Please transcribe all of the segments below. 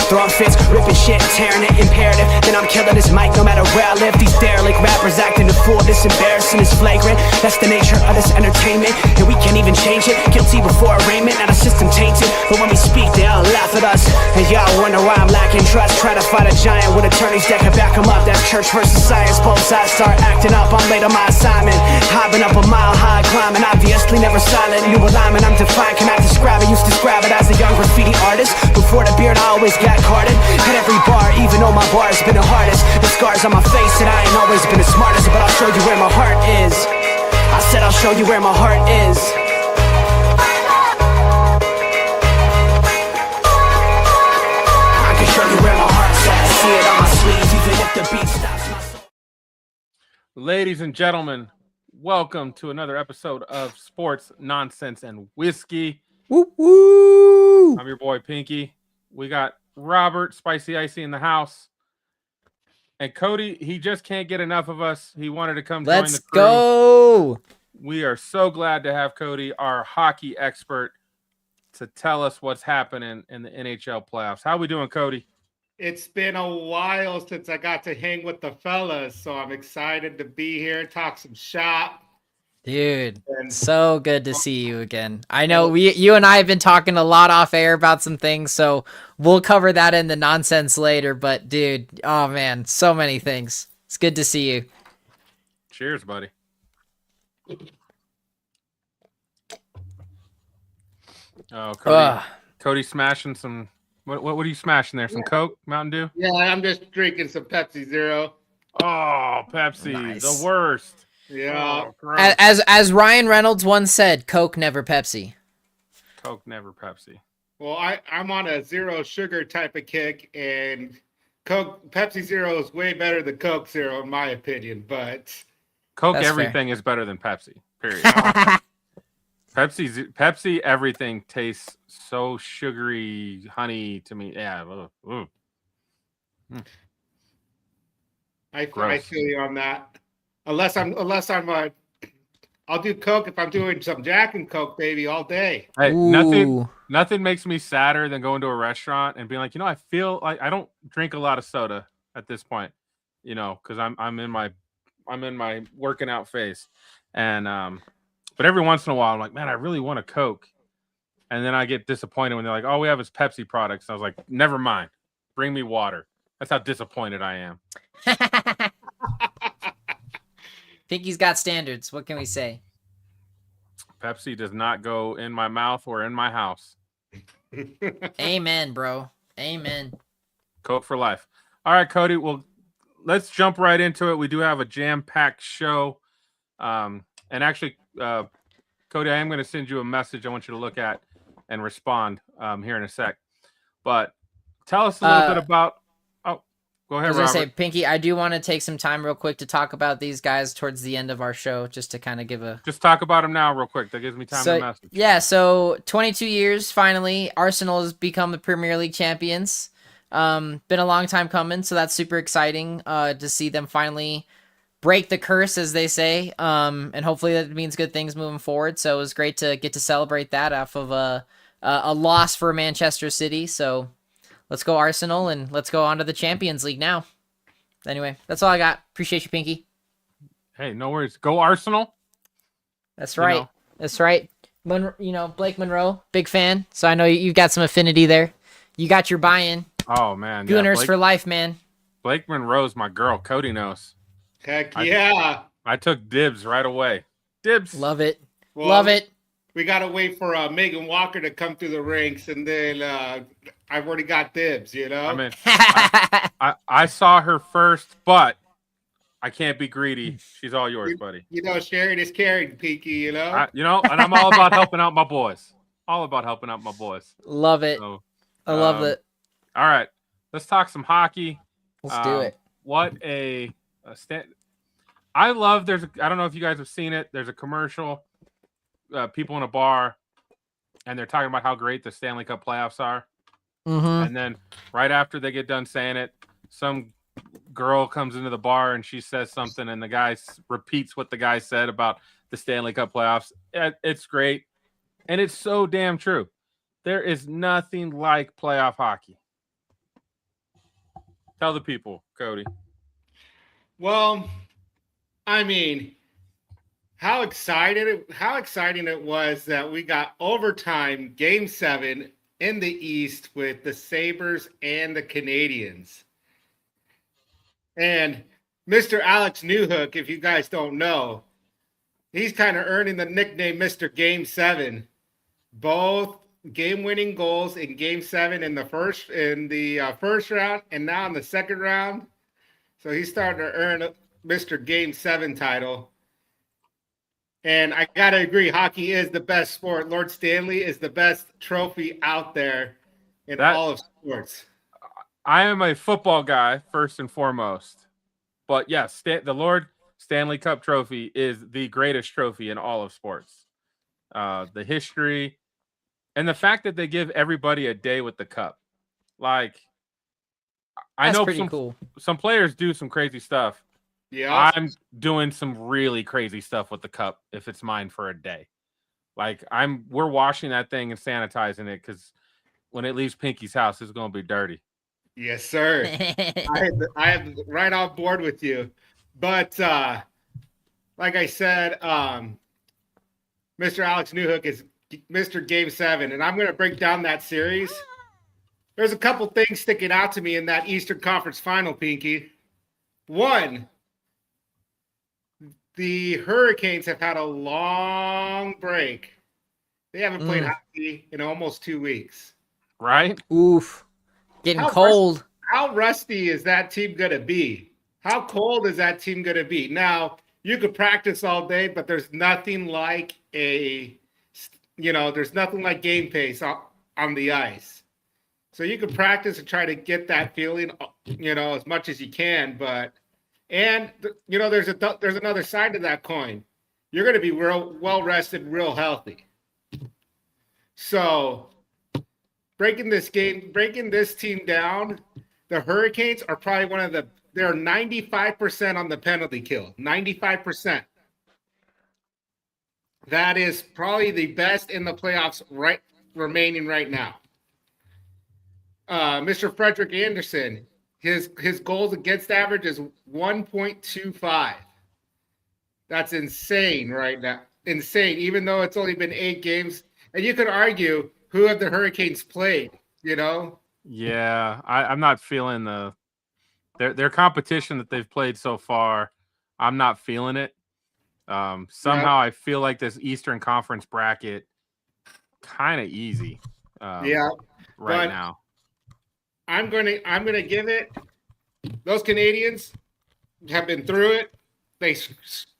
throwing fits, ripping shit, tearing it, imperative. Then I'm killing this mic no matter where I live. These derelict rappers acting a fool, this embarrassing is flagrant. That's the nature of this entertainment, and we can't even change it. Guilty before arraignment, now the system tainted. But when we speak, they all laugh at us. And y'all wonder why I'm lacking trust. Try to fight a giant with attorneys that can back them up. That's church versus science. Both sides start acting up. I'm late on my assignment. I've been up a mile high climbing, obviously never silent. New alignment, I'm defined, cannot describe it. Used to describe it as a young graffiti artist. Before the beard, I always got carded. At every bar, even though my bar has been the hardest. The scars on my face said I ain't always been the smartest, but I'll show you where my heart is. I said I'll show you where my heart is. I can show you where my heart's at. See it on my sleeves, even if the beat stops my soul. Ladies and gentlemen, welcome to another episode of Sports Nonsense and Whiskey. Woo woo! I'm your boy Pinky. We got Robert Spicy Icy in the house. And Cody, he just can't get enough of us. He wanted to come join the crew. Go! We are so glad to have Cody, our hockey expert, to tell us what's happening in the NHL playoffs. How we doing, Cody? It's been a while since I got to hang with the fellas, so I'm excited to be here, talk some shop. Dude, so good to see you again. I know you and I have been talking a lot off air about some things, so we'll cover that in the nonsense later. But dude, oh man, so many things. It's good to see you. Cheers, buddy. Oh, Cody smashing some. What are you smashing there? Some Coke, Mountain Dew? Yeah, I'm just drinking some Pepsi Zero. Oh, Pepsi, Nice. the worst. Yeah. Oh, gross. As Ryan Reynolds once said, Coke never Pepsi. Coke never Pepsi. Well, I'm on a zero sugar type of kick, and Pepsi Zero is way better than Coke Zero, in my opinion. But Coke That's everything is better than Pepsi. Period. Pepsi everything tastes so sugary, honey to me. Yeah. I Gross. feel you on that. Unless I'm I'll do Coke if I'm doing some Jack and Coke, baby, all day. Hey, Ooh. nothing makes me sadder than going to a restaurant and being like, I feel like I don't drink a lot of soda at this point, because I'm in my working out phase, and but every once in a while I'm like, man, I really want a Coke, and then I get disappointed when they're like, all we have is Pepsi products. And I was like, never mind, bring me water. That's how disappointed I am. Pinky's got standards. What can we say? Pepsi does not go in my mouth or in my house. Amen, bro. Amen. Coke for life. All right, Cody. Well, let's jump right into it. We do have a jam-packed show. And actually, Cody, I am going to send you a message I want you to look at and respond here in a sec. But tell us a little bit about... Go ahead, I was going to Robert. say, Pinky, I do want to take some time real quick to talk about these guys towards the end of our show, just to kind of give a... Just talk about them now real quick. That gives me time to message. Yeah, so 22 years, finally, Arsenal has become the Premier League champions. Been a long time coming, so that's super exciting to see them finally break the curse, as they say, and hopefully that means good things moving forward. So it was great to get to celebrate that off of a loss for Manchester City, so... Let's go Arsenal, and let's go on to the Champions League now. Anyway, that's all I got. Appreciate you, Pinky. Hey, no worries. Go Arsenal. That's right. That's right. Blake Monroe, big fan. So I know you've got some affinity there. You got your buy-in. Oh, man. Gooners for life, man. Blake Monroe's my girl. Cody knows. Heck yeah. I took dibs right away. Dibs. Love it. Well, Love it. We got to wait for Megan Walker to come through the ranks, and then I've already got dibs, I mean, I saw her first, but I can't be greedy. She's all yours, buddy. Sharing is caring, Pinky, and I'm all about helping out my boys. All about helping out my boys. Love it. So, I love it. All right. Let's talk some hockey. Let's do it. What a I love, I don't know if you guys have seen it. There's a commercial, people in a bar, and they're talking about how great the Stanley Cup playoffs are. Mm-hmm. And then right after they get done saying it, some girl comes into the bar and she says something, and the guy repeats what the guy said about the Stanley Cup playoffs. It's great. And it's so damn true. There is nothing like playoff hockey. Tell the people, Cody. Well, I mean, how exciting it was that we got overtime game 7 in the East with the Sabres and the Canadiens. And Mr. Alex Newhook, if you guys don't know, he's kind of earning the nickname Mr. Game 7. Both game-winning goals in Game 7 in the first round and now in the second round. So he's starting to earn Mr. Game 7 title. And I got to agree, hockey is the best sport. Lord Stanley is the best trophy out there in all of sports. I am a football guy, first and foremost. But yes, the Lord Stanley Cup trophy is the greatest trophy in all of sports. The history and the fact that they give everybody a day with the cup. Like, I know some players do some crazy stuff. Yeah, I'm doing some really crazy stuff with the cup if it's mine for a day. Like, we're washing that thing and sanitizing it because when it leaves Pinky's house, it's going to be dirty. Yes, sir. I am right on board with you. But like I said, Mr. Alex Newhook is Mr. Game 7, and I'm going to break down that series. There's a couple things sticking out to me in that Eastern Conference Final, Pinky. One, the Hurricanes have had a long break. They haven't played hockey in almost 2 weeks. Right? Oof. Getting cold. How rusty is that team going to be? How cold is that team going to be? Now, you could practice all day, but there's nothing like there's nothing like game pace on the ice. So you can practice and try to get that feeling, as much as you can. There's another side to that coin. You're going to be real well rested, real healthy. So breaking this team down, the Hurricanes are probably they're 95% on the penalty kill. 95%. That is probably the best in the playoffs remaining right now. Mr. Frederick Anderson, his goals against average is 1.25. That's insane right now. Insane, even though it's only been 8 games. And you could argue, who have the Hurricanes played, Yeah, I'm not feeling their competition that they've played so far. I'm not feeling it. Somehow I feel like this Eastern Conference bracket kind of easy. Right now. I'm gonna give it. Those Canadians have been through it. They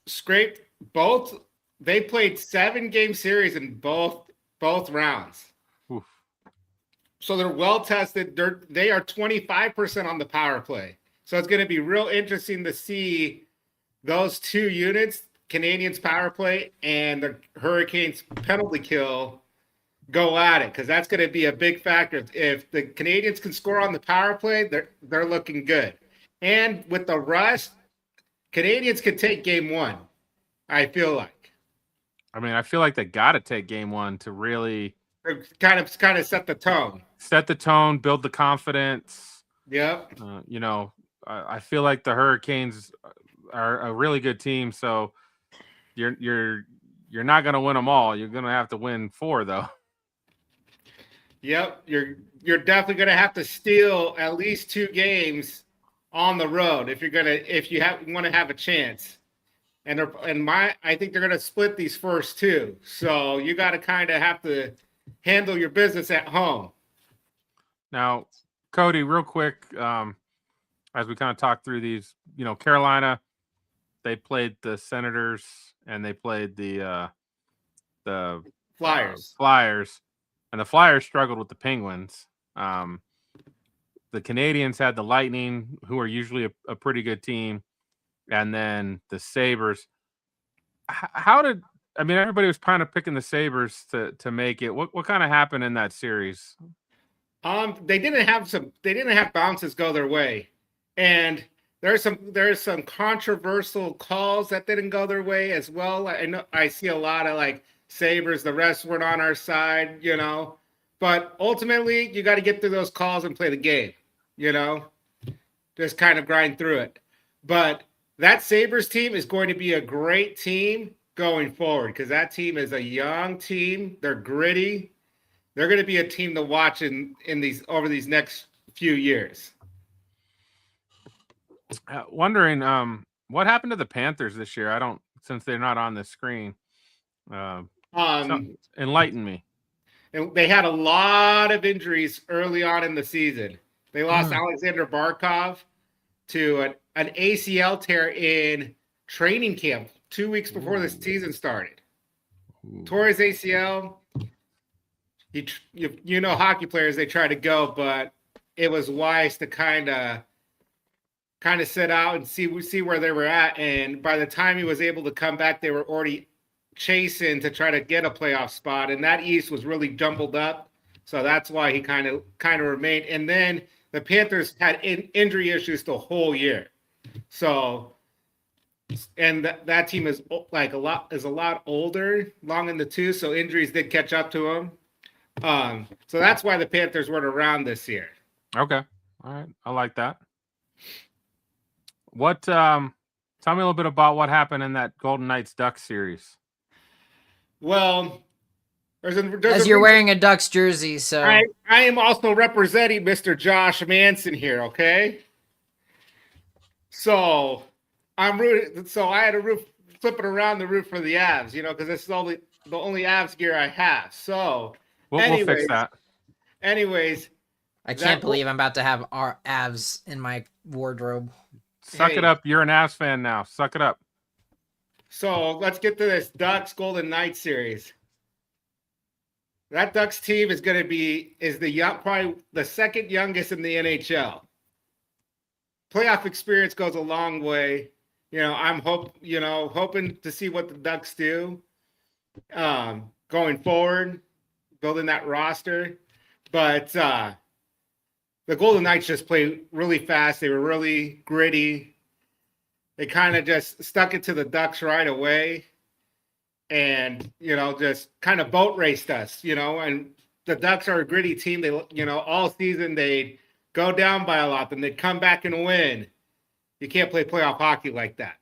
scraped both. They played 7-game series in both rounds. Oof. So they're well tested. They are 25% on the power play. So it's going to be real interesting to see those 2 units, Canadians power play and the Hurricanes penalty kill, go at it, because that's going to be a big factor. If the Canadians can score on the power play, they're looking good. And with the rust, Canadians could take game 1, I feel like. I feel like they got to take game 1 to really kind of set the tone. Set the tone, build the confidence. Yep. I feel like the Hurricanes are a really good team, so you're not going to win them all. You're going to have to win 4, though. Yep, you're definitely going to have to steal at least 2 games on the road if you want to have a chance. And I think they're going to split these first 2. So you got to kind of have to handle your business at home. Now, Cody, real quick, as we kind of talk through these, Carolina, they played the Senators and they played the Flyers. And the Flyers struggled with the Penguins. The Canadians had the Lightning, who are usually a pretty good team, and then the Sabres. Everybody was kind of picking the Sabres to make it. What kind of happened in that series? They didn't have bounces go their way, and there's some controversial calls that didn't go their way as well. I see a lot of like Sabres, the rest weren't on our side, But ultimately, you got to get through those calls and play the game, just kind of grind through it. But that Sabres team is going to be a great team going forward because that team is a young team. They're gritty. They're going to be a team to watch in these over these next few years. Wondering what happened to the Panthers this year? Since they're not on the screen. Enlighten me. And they had a lot of injuries early on in the season. They lost Alexander Barkov to an ACL tear in training camp 2 weeks before the season started. Tore his ACL. You know, hockey players, they try to go, but it was wise to kind of sit out and see where they were at. And by the time he was able to come back, they were already chasing to try to get a playoff spot. And that East was really jumbled up. So that's why he kind of remained. And then the Panthers had injury issues the whole year. So, and that team is a lot older, long in the tooth. So injuries did catch up to them. So that's why the Panthers weren't around this year. Okay. All right. I like that. What, tell me a little bit about what happened in that Golden Knights Ducks series. Well, as you're wearing a Ducks jersey, so I am also representing Mr. Josh Manson here, okay? So I'm rooting. So I had to flip it around the roof for the Avs, you know, because this is the only Avs gear I have. So we'll fix that. Anyways, I can't believe I'm about to have our Avs in my wardrobe. Suck it up. You're an Avs fan now. Suck it up. So let's get to this Ducks Golden Knights series. That Ducks team is going to be probably the second youngest in the NHL. Playoff experience goes a long way. You know, I'm hoping to see what the Ducks do going forward, building that roster. But the Golden Knights just played really fast. They were really gritty. They kind of just stuck it to the Ducks right away. And, you know, just kind of boat raced us, you know, and the Ducks are a gritty team. They, you know, all season they go down by a lot, then they come back and win. You can't play playoff hockey like that.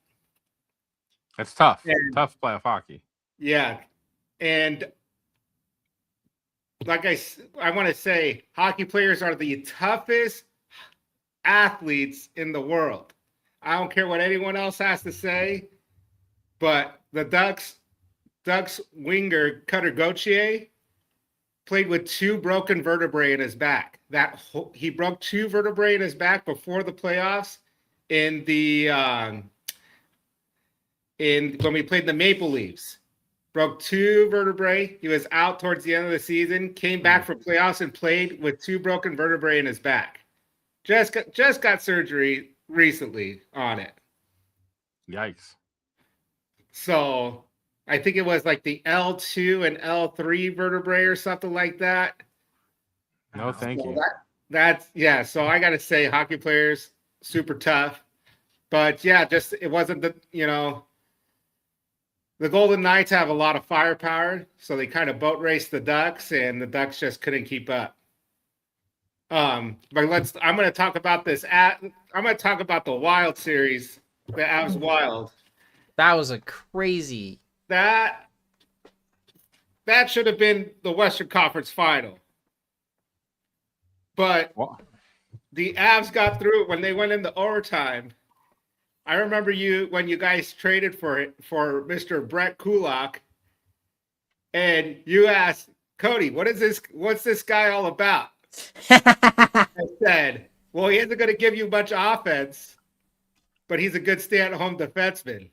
It's tough. Tough playoff hockey. Yeah. And like I want to say, hockey players are the toughest athletes in the world. I don't care what anyone else has to say, but the Ducks winger Cutter Gauthier played with 2 broken vertebrae in his back. He broke 2 vertebrae in his back before the playoffs in when we played the Maple Leafs. Broke 2 vertebrae. He was out towards the end of the season. Came back for playoffs and played with 2 broken vertebrae in his back. Just got surgery recently on it. Yikes! So I think it was like the L2 and L3 vertebrae or something like that. No, thank you. That's So I got to say, hockey players super tough, but yeah, just it wasn't the Golden Knights have a lot of firepower, so they kind of boat raced the Ducks, and the Ducks just couldn't keep up. But I'm going to talk about this. I'm going to talk about the Wild series, the Avs Wild. That was a crazy. That should have been the Western Conference Final. But the Avs got through it when they went into overtime. I remember when you guys traded for Mr. Brett Kulak, and you asked Cody, what's this guy all about? I said, well, he isn't going to give you much offense, but he's a good stay-at-home defenseman.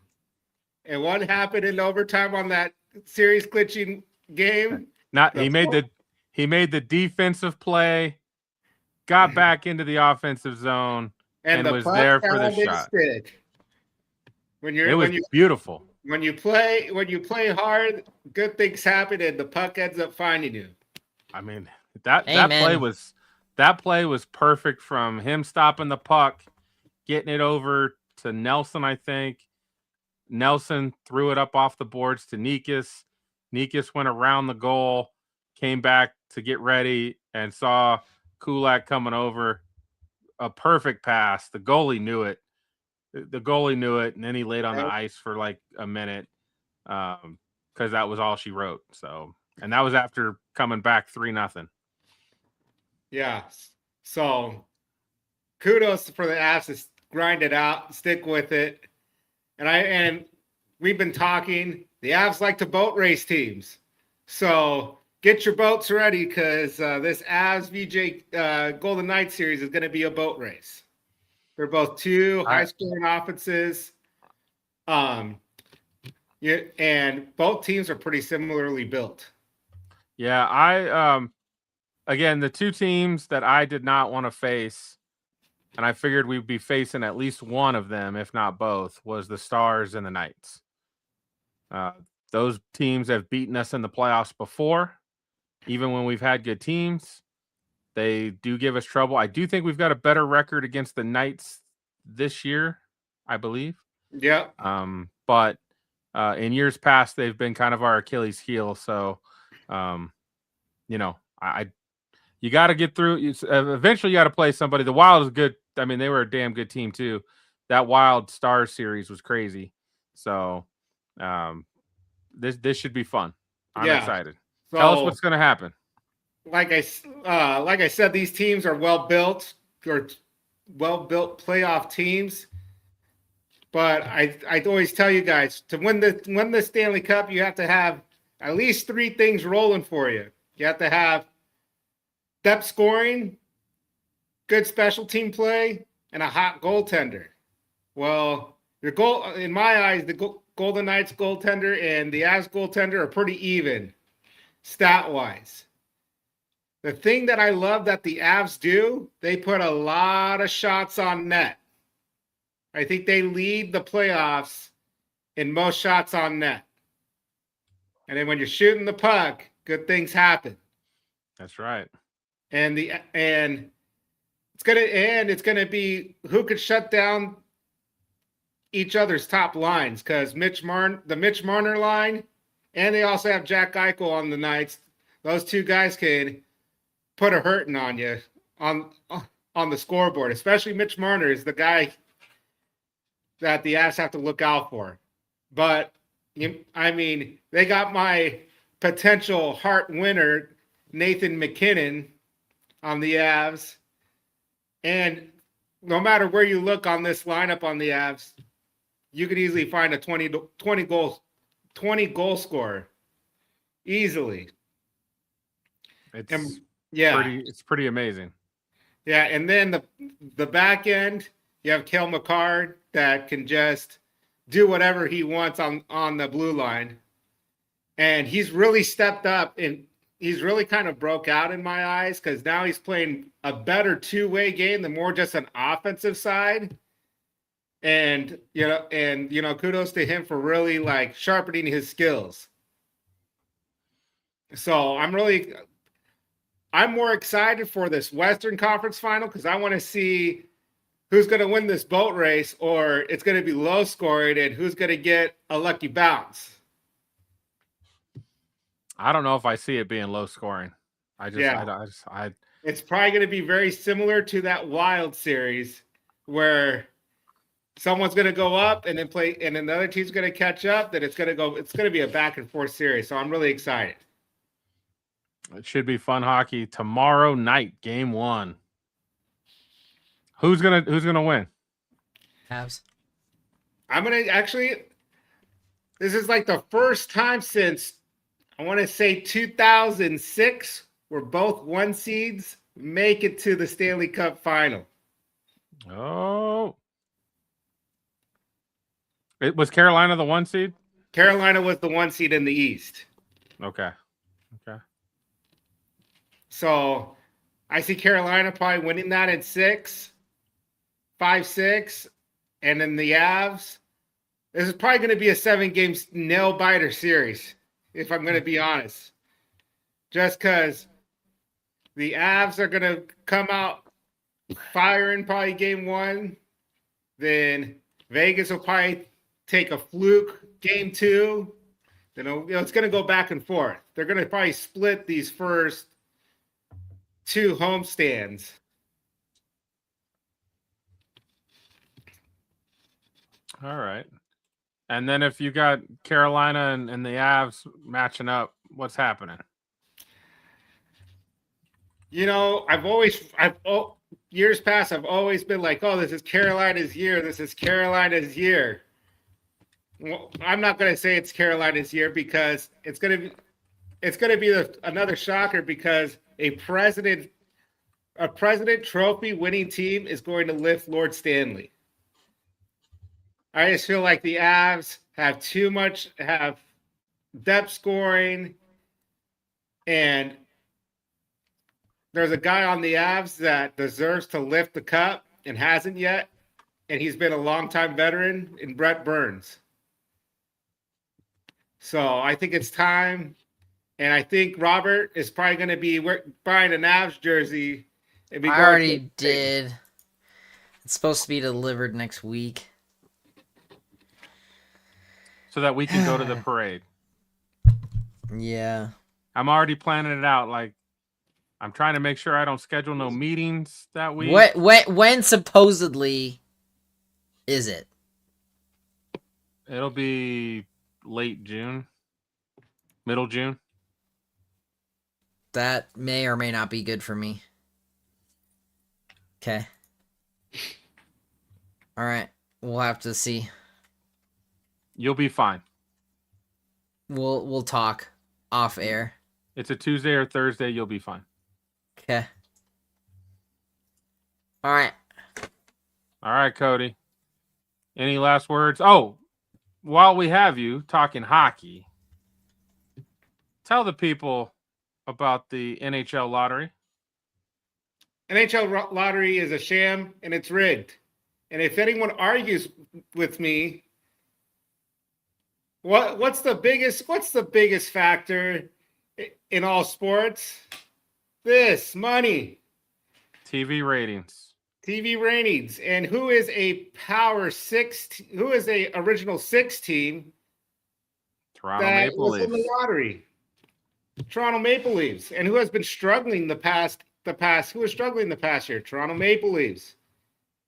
And what happened in overtime on that series clinching game? He made the defensive play, got back into the offensive zone, and was there for the shot. Stick. It was beautiful. When you play hard, good things happen, and the puck ends up finding you. I mean, that play was perfect, from him stopping the puck, getting it over to Nelson, I think. Nelson threw it up off the boards to Nikas. Nikas went around the goal, came back to get ready, and saw Kulak coming over. a perfect pass. The goalie knew it. The goalie knew it, and then he laid on the ice for like a minute because that was all she wrote. So, and that was after coming back 3-0. Yeah. So kudos for the Avs to grind it out, stick with it. And we've been talking. The Avs like to boat race teams. So get your boats ready because this Avs VJ Golden Knights series is going to be a boat race. They're both two high-scoring offenses. And both teams are pretty similarly built. Yeah, again, the two teams that I did not want to face, and I figured we'd be facing at least one of them, if not both, was the Stars and the Knights. Those teams have beaten us in the playoffs before, even when we've had good teams. They do give us trouble. I do think we've got a better record against the Knights this year, I believe. Yeah. But in years past, they've been kind of our Achilles heel. So, you got to get through. Eventually, you got to play somebody. The Wild is good. I mean, they were a damn good team too. That Wild Stars series was crazy. So, this should be fun. I'm excited. So, tell us what's going to happen. Like I said, these teams are well built playoff teams. But I always tell you guys, to win the Stanley Cup, you have to have at least three things rolling for you. You have to have depth scoring, good special team play, and a hot goaltender. Well, in my eyes, the Golden Knights goaltender and the Avs goaltender are pretty even stat-wise. The thing that I love that the Avs do, they put a lot of shots on net. I think they lead the playoffs in most shots on net. And then when you're shooting the puck, good things happen. That's right. And it's gonna be who could shut down each other's top lines, because the Mitch Marner line, and they also have Jack Eichel on the Knights. Those two guys can put a hurting on you on the scoreboard. Especially Mitch Marner is the guy that the Avs have to look out for. But I mean, they got my potential Hart winner, Nathan McKinnon, on the Avs. And no matter where you look on this lineup on the Avs, you could easily find a 20 goal scorer easily. It's pretty amazing. Yeah, and then the back end, you have Cale Makar that can just do whatever he wants on the blue line. And he's really stepped up, and he's really kind of broke out in my eyes, because now he's playing a better two-way game than more just an offensive side. And kudos to him for really like sharpening his skills. So I'm more excited for this Western Conference final, because I want to see who's going to win this boat race, or it's going to be low scoring, and who's going to get a lucky bounce. I don't know if I see it being low scoring. It's probably going to be very similar to that Wild series, where someone's going to go up and then play, and then the other team's going to catch up. That it's going to be a back and forth series. So I'm really excited. It should be fun hockey tomorrow night, game 1. Who's gonna win? Avs. I'm gonna this is like the first time since, I want to say, 2006, where both 1 seeds make it to the Stanley Cup final. Oh. Was Carolina the 1 seed? Carolina was the 1 seed in the East. Okay. So I see Carolina probably winning that at 5-6. And then the Avs, this is probably going to be a 7-game nail-biter series, if I'm going to be honest. Just because the Avs are going to come out firing probably game 1. Then Vegas will probably take a fluke game 2. Then it's going to go back and forth. They're going to probably split these first 2 homestands. All right. And then if you got Carolina and the Avs matching up, what's happening? You know, years past, I've always been like, oh, this is Carolina's year. This is Carolina's year. Well, I'm not going to say it's Carolina's year because it's going to be another shocker because a President Trophy winning team is going to lift Lord Stanley. I just feel like the Avs have depth scoring, and there's a guy on the Avs that deserves to lift the cup and hasn't yet, and he's been a longtime veteran in Brett Burns. So I think it's time, and I think Robert is probably going to be buying an Avs jersey. I already did. It's supposed to be delivered next week. So that we can go to the parade. Yeah. I'm already planning it out. Like, I'm trying to make sure I don't schedule no meetings that week. When supposedly is it? It'll be late June, middle June. That may or may not be good for me. Okay. All right. We'll have to see. You'll be fine. We'll talk off air. It's a Tuesday or Thursday. You'll be fine. Okay. All right. All right, Cody. Any last words? Oh, while we have you talking hockey, tell the people about the NHL lottery. NHL lottery is a sham and it's rigged. And if anyone argues with me, what's the biggest factor in all sports? This money. TV ratings. TV ratings. And who is a Power Six? Who is a original six team? Toronto Maple Leafs. In the lottery. Toronto Maple Leafs. And who has been struggling the past? Who was struggling the past year? Toronto Maple Leafs.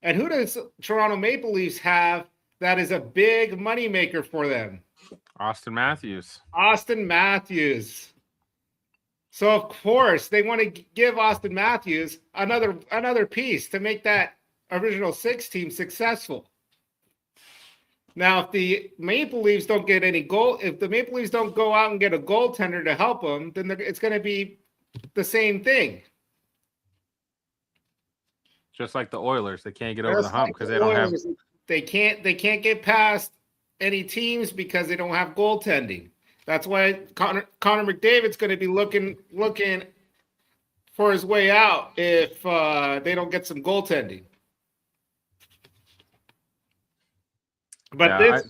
And who does Toronto Maple Leafs have that is a big moneymaker for them? Austin Matthews. Austin Matthews. So of course they want to give Austin Matthews another piece to make that original six team successful. Now, if the Maple Leafs don't get any goal, if the Maple Leafs don't go out and get a goaltender to help them, then it's going to be the same thing. Just like the Oilers, they can't get over the hump because they don't have. They can't get past any teams because they don't have goaltending. That's why Connor McDavid's going to be looking for his way out if they don't get some goaltending. But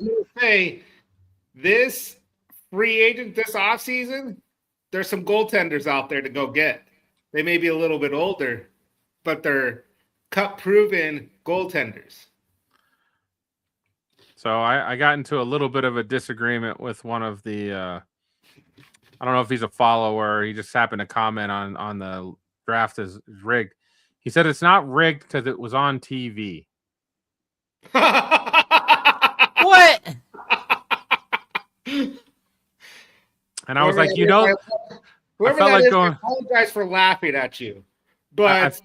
this free agent this offseason, there's some goaltenders out there to go get. They may be a little bit older, but they're cup-proven goaltenders. So I got into a little bit of a disagreement with one of the I don't know if he's a follower. He just happened to comment on the draft is rigged. He said it's not rigged because it was on TV. What? And I was like, you know, whoever I felt that like is, going. I apologize for laughing at you, but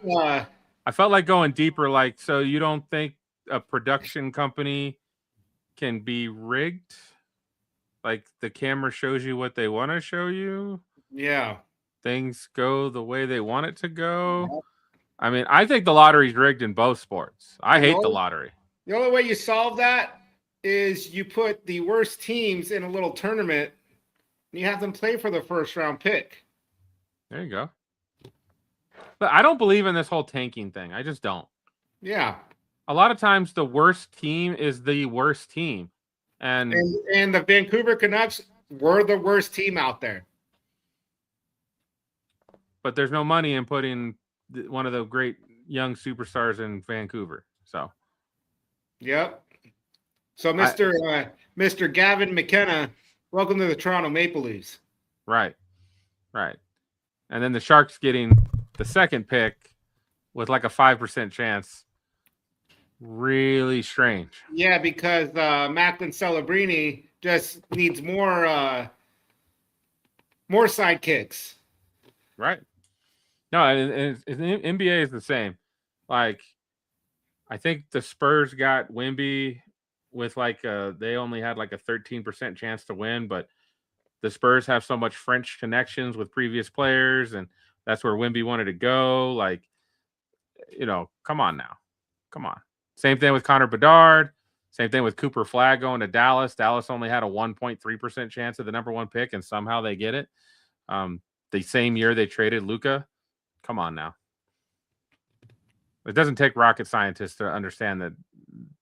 I felt like going deeper. Like, so you don't think a production company can be rigged? Like the camera shows you what they want to show you. Yeah, things go the way they want it to go. Yep. I mean, I think the lottery's rigged in both sports. I hate the lottery. The only way you solve that is you put the worst teams in a little tournament and you have them play for the first round pick. There you go. But I don't believe in this whole tanking thing. I just don't. Yeah. A lot of times the worst team is the worst team. And the Vancouver Canucks were the worst team out there. But there's no money in putting one of the great young superstars in Vancouver. So. Yep. So Mr. Gavin McKenna, welcome to the Toronto Maple Leafs. Right. And then the Sharks getting the second pick with like a 5% chance really strange. Yeah, because Macklin Celebrini just needs more sidekicks. Right. No, and the NBA is the same. Like, I think the Spurs got Wemby with they only had like a 13% chance to win, but the Spurs have so much French connections with previous players, and that's where Wemby wanted to go. Like, come on now. Come on. Same thing with Connor Bedard. Same thing with Cooper Flagg going to Dallas. Dallas only had a 1.3% chance of the number one pick, and somehow they get it. The same year they traded Luka. Come on now. It doesn't take rocket scientists to understand that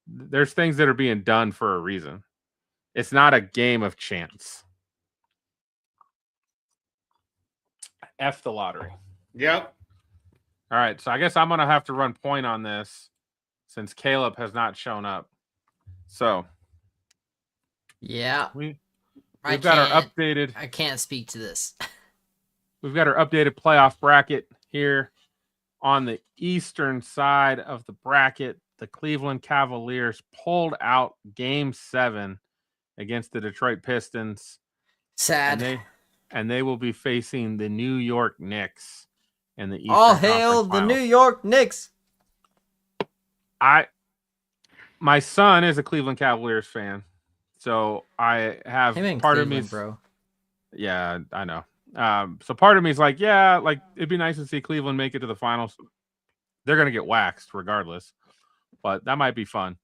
there's things that are being done for a reason. It's not a game of chance. F the lottery. Yep. All right, so I guess I'm going to have to run point on this since Caleb has not shown up. So, yeah, we've got our updated. I can't speak to this. We've got our updated playoff bracket here on the eastern side of the bracket. The Cleveland Cavaliers pulled out Game 7 against the Detroit Pistons. Sad. And they will be facing the New York Knicks in the Eastern All Conference hail the Finals. New York Knicks. My son is a Cleveland Cavaliers fan, so I have Him in part Cleveland, of me, bro. Yeah, I know. So part of me is like, yeah, like it'd be nice to see Cleveland make it to the finals. They're gonna get waxed regardless, but that might be fun.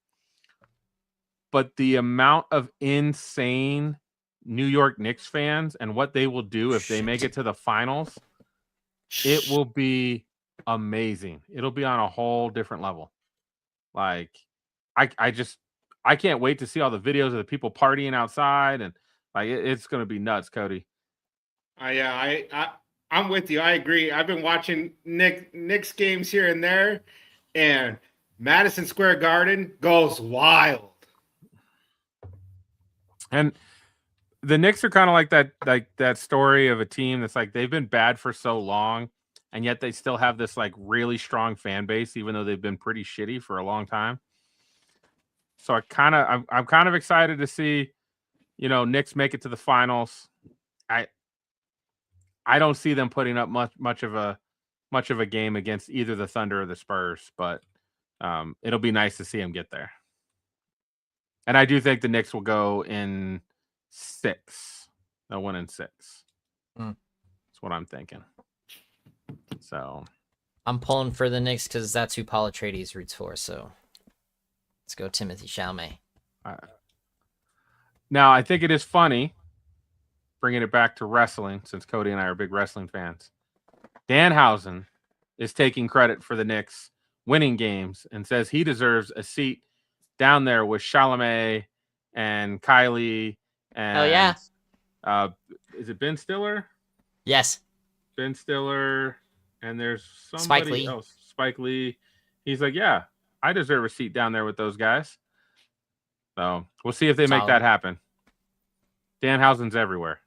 But the amount of insane New York Knicks fans and what they will do if they make it to the finals, it will be amazing. It'll be on a whole different level. Like, I can't wait to see all the videos of the people partying outside, and like it's going to be nuts, Cody. I'm with you. I agree. I've been watching Knicks games here and there, and Madison Square Garden goes wild. And the Knicks are kind of like that story of a team that's like they've been bad for so long, and yet they still have this like really strong fan base, even though they've been pretty shitty for a long time. So I'm kind of excited to see, Knicks make it to the finals. I don't see them putting up much of a game against either the Thunder or the Spurs, but it'll be nice to see them get there. And I do think the Knicks will go in 6. They'll win in 6. That's what I'm thinking. So I'm pulling for the Knicks because that's who Paul Atreides roots for. So let's go Timothy Chalamet. Now, I think it is funny, bringing it back to wrestling, since Cody and I are big wrestling fans. Danhausen is taking credit for the Knicks winning games and says he deserves a seat down there with Chalamet and Kylie and oh yeah, is it Ben Stiller? Yes, Ben Stiller, and there's somebody else, Spike Lee. He's like, yeah, I deserve a seat down there with those guys. So we'll see if they make that happen. Danhausen's everywhere.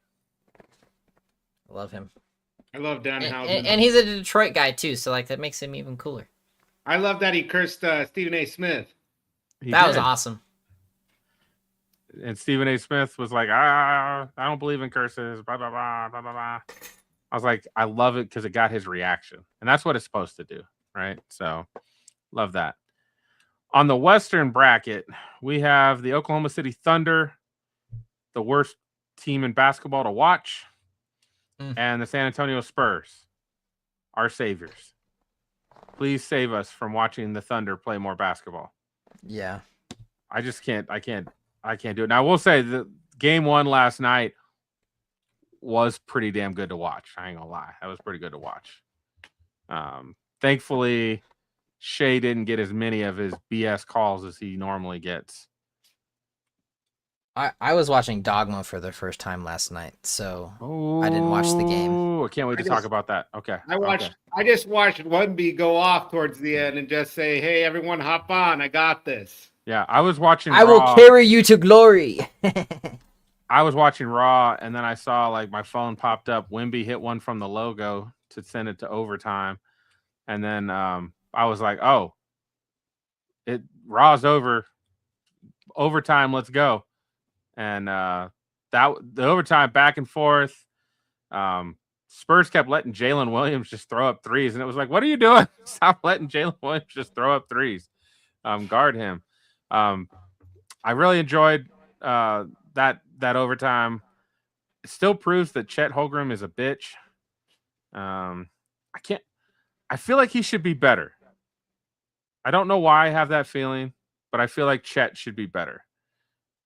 I love him. I love Danhausen. And he's a Detroit guy too, so like that makes him even cooler. I love that he cursed Stephen A. Smith. That was awesome. And Stephen A. Smith was like, I don't believe in curses, blah, blah, blah, blah, blah, blah. I was like, I love it because it got his reaction. And that's what it's supposed to do, right? So, love that. On the Western bracket, we have the Oklahoma City Thunder, the worst team in basketball to watch, and the San Antonio Spurs, our saviors. Please save us from watching the Thunder play more basketball. Yeah. I can't do it. Now, I will say the game 1 last night was pretty damn good to watch. I ain't gonna lie. That was pretty good to watch. Thankfully, Shea didn't get as many of his BS calls as he normally gets. I was watching Dogma for the first time last night, so I didn't watch the game. I can't wait to talk about that. Okay. I just watched Wemby go off towards the end and just say, hey, everyone hop on. I got this. Yeah, I was watching I will carry you to glory. I was watching Raw, and then I saw like my phone popped up. Wemby hit one from the logo to send it to overtime. And then I was like, oh, Raw's over. Overtime, let's go. And the overtime back and forth. Spurs kept letting Jalen Williams just throw up threes, and it was like, what are you doing? Stop letting Jalen Williams just throw up threes. Guard him. I really enjoyed that overtime. It still proves that Chet Holmgren is a bitch. I feel like he should be better. I don't know why I have that feeling, but I feel like Chet should be better.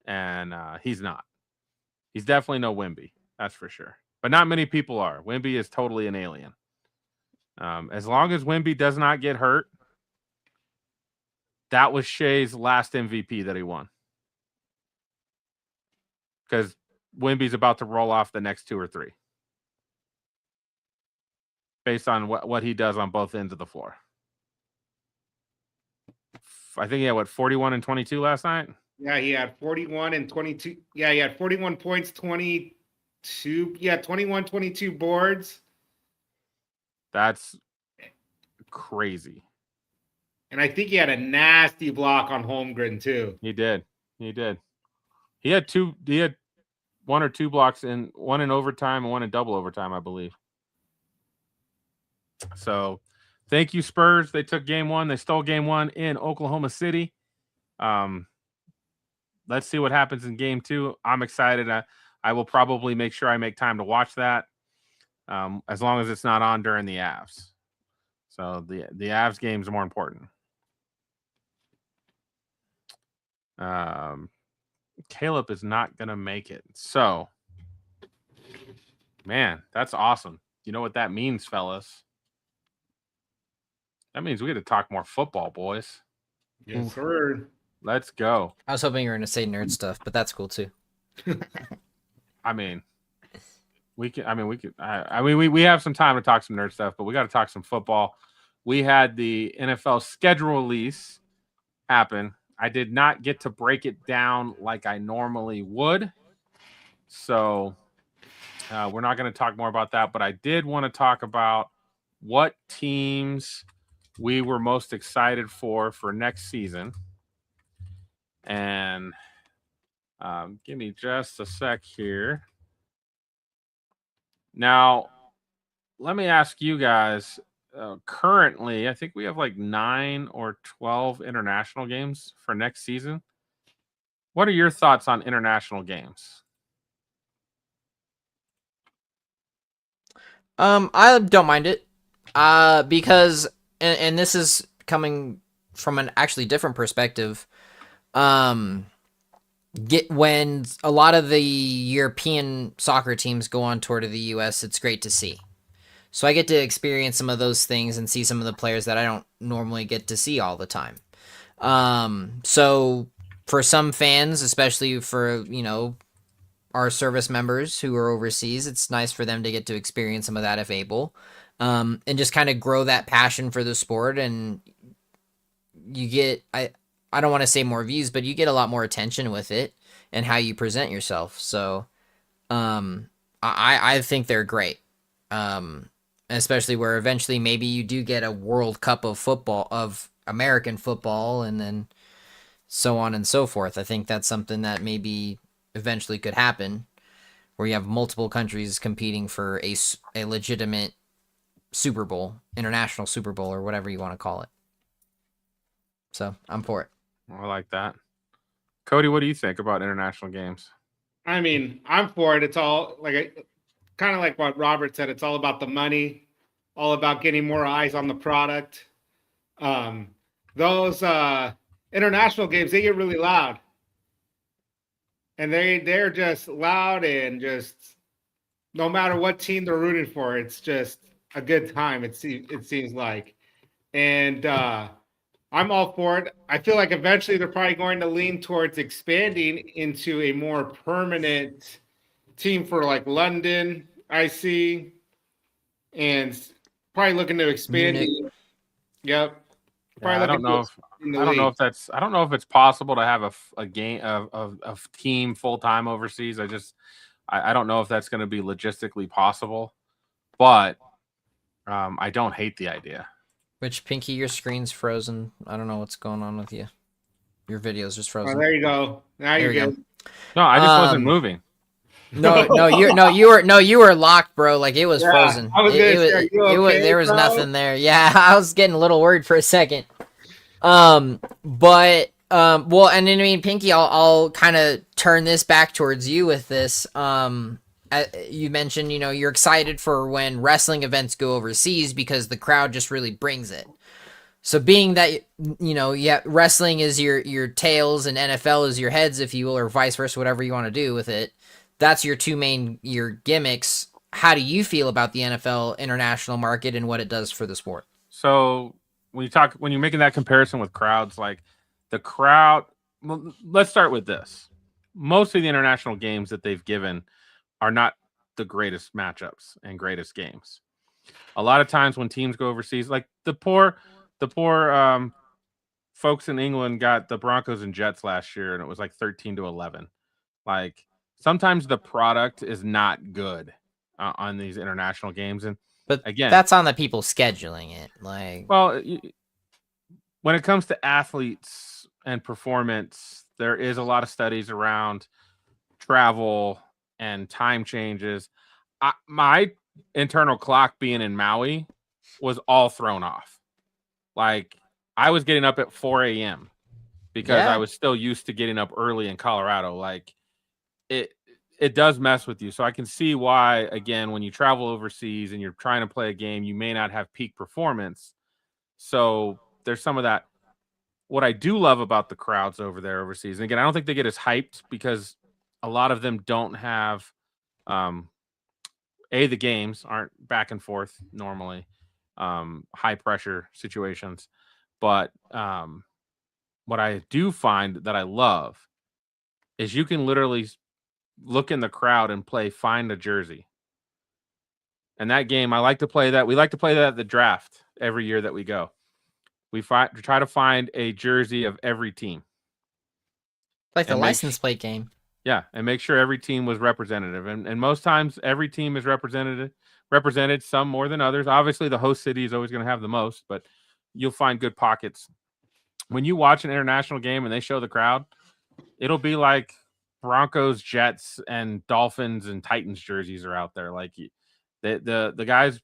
And he's not. He's definitely no Wemby. That's for sure. But not many people are. Wemby is totally an alien. As long as Wemby does not get hurt, that was Shea's last MVP that he won. Because Wemby's about to roll off the next 2 or 3. Based on what he does on both ends of the floor. I think he had, 41 and 22 last night? Yeah, he had 41 and 22. Yeah, he had 41 points, 22. Yeah, 21, 22 boards. That's crazy. And I think he had a nasty block on Holmgren too. He did. He had 1 or 2 blocks, one in overtime and one in double overtime, I believe. So thank you, Spurs. They took game 1. They stole game 1 in Oklahoma City. Let's see what happens in game 2. I'm excited. I will probably make sure I make time to watch that, as long as it's not on during the Avs. So the Avs game is more important. Caleb is not going to make it. So, man, that's awesome. You know what that means, fellas? That means we get to talk more football, boys. Yes, sir. Let's go. I was hoping you were going to say nerd stuff, but that's cool too. I mean, we have some time to talk some nerd stuff, but we got to talk some football. We had the NFL schedule release happen. I did not get to break it down like I normally would. So we're not going to talk more about that, but I did want to talk about what teams we were most excited for next season. And give me just a sec here. Now, let me ask you guys, currently, I think we have like 9 or 12 international games for next season. What are your thoughts on international games? I don't mind it, because, and this is coming from an actually different perspective. When a lot of the European soccer teams go on tour to the U.S., it's great to see. So I get to experience some of those things and see some of the players that I don't normally get to see all the time. So for some fans, especially for, our service members who are overseas, it's nice for them to get to experience some of that if able, and just kind of grow that passion for the sport. And you get, I don't want to say more views, but you get a lot more attention with it and how you present yourself. So I think they're great. Especially where eventually maybe you do get a World Cup of football, of American football, and then so on and so forth. I think that's something that maybe eventually could happen, where you have multiple countries competing for a legitimate Super Bowl, international Super Bowl, or whatever you want to call it. So I'm for it. I like that. Cody, what do you think about international games? I mean, I'm for it. It's all kind of like what Robert said. It's all about the money, all about getting more eyes on the product. Those international games, they get really loud. And they're just loud, and just no matter what team they're rooting for, it's just a good time, it seems like. And I'm all for it. I feel like eventually they're probably going to lean towards expanding into a more permanent team for like London, I see, and probably looking to expand. Yep. Yeah, I don't know if it's possible to have a game of team full time overseas. I don't know if that's going to be logistically possible, but I don't hate the idea. Which, Pinky, your screen's frozen. I don't know what's going on with you. Your video's just Oh, frozen. there you go. Now There you're we good. No, I just wasn't moving. You were locked, bro. Like it was Yeah, frozen. I was gonna say, are you okay, There was bro? nothing there. Yeah, I was getting a little worried for a second. Well, and then, I mean, Pinky, I'll kind of turn this back towards you with this. You mentioned, you're excited for when wrestling events go overseas because the crowd just really brings it. So being that, wrestling is your tails and NFL is your heads, if you will, or vice versa, whatever you want to do with it. That's your two main, your gimmicks. How do you feel about the NFL international market and what it does for the sport? So when you're making that comparison with crowds, like the crowd, well, let's start with this. Most of the international games that they've given are not the greatest matchups and greatest games. A lot of times when teams go overseas, like the poor folks in England got the Broncos and Jets last year, and it was like 13-11. Like sometimes the product is not good on these international games, and But again, that's on the people scheduling it. Like, well, when it comes to athletes and performance, there is a lot of studies around travel and time changes. My internal clock being in Maui was all thrown off. Like I was getting up at 4 a.m. because I was still used to getting up early in Colorado. Like it does mess with you. So I can see why, again, when you travel overseas and you're trying to play a game, you may not have peak performance. So there's some of that. What I do love about the crowds over there overseas, and again, I don't think they get as hyped because a lot of them don't have the games aren't back and forth normally, high pressure situations. But what I do find that I love is you can literally look in the crowd and play find a jersey. And that game, I like to play that. We like to play that at the draft every year that we go. We try to find a jersey of every team. like the license plate game. Yeah, and make sure every team was representative. And most times every team is represented, some more than others. Obviously, the host city is always going to have the most, but you'll find good pockets. When you watch an international game and they show the crowd, it'll be like Broncos, Jets, and Dolphins and Titans jerseys are out there. Like the guys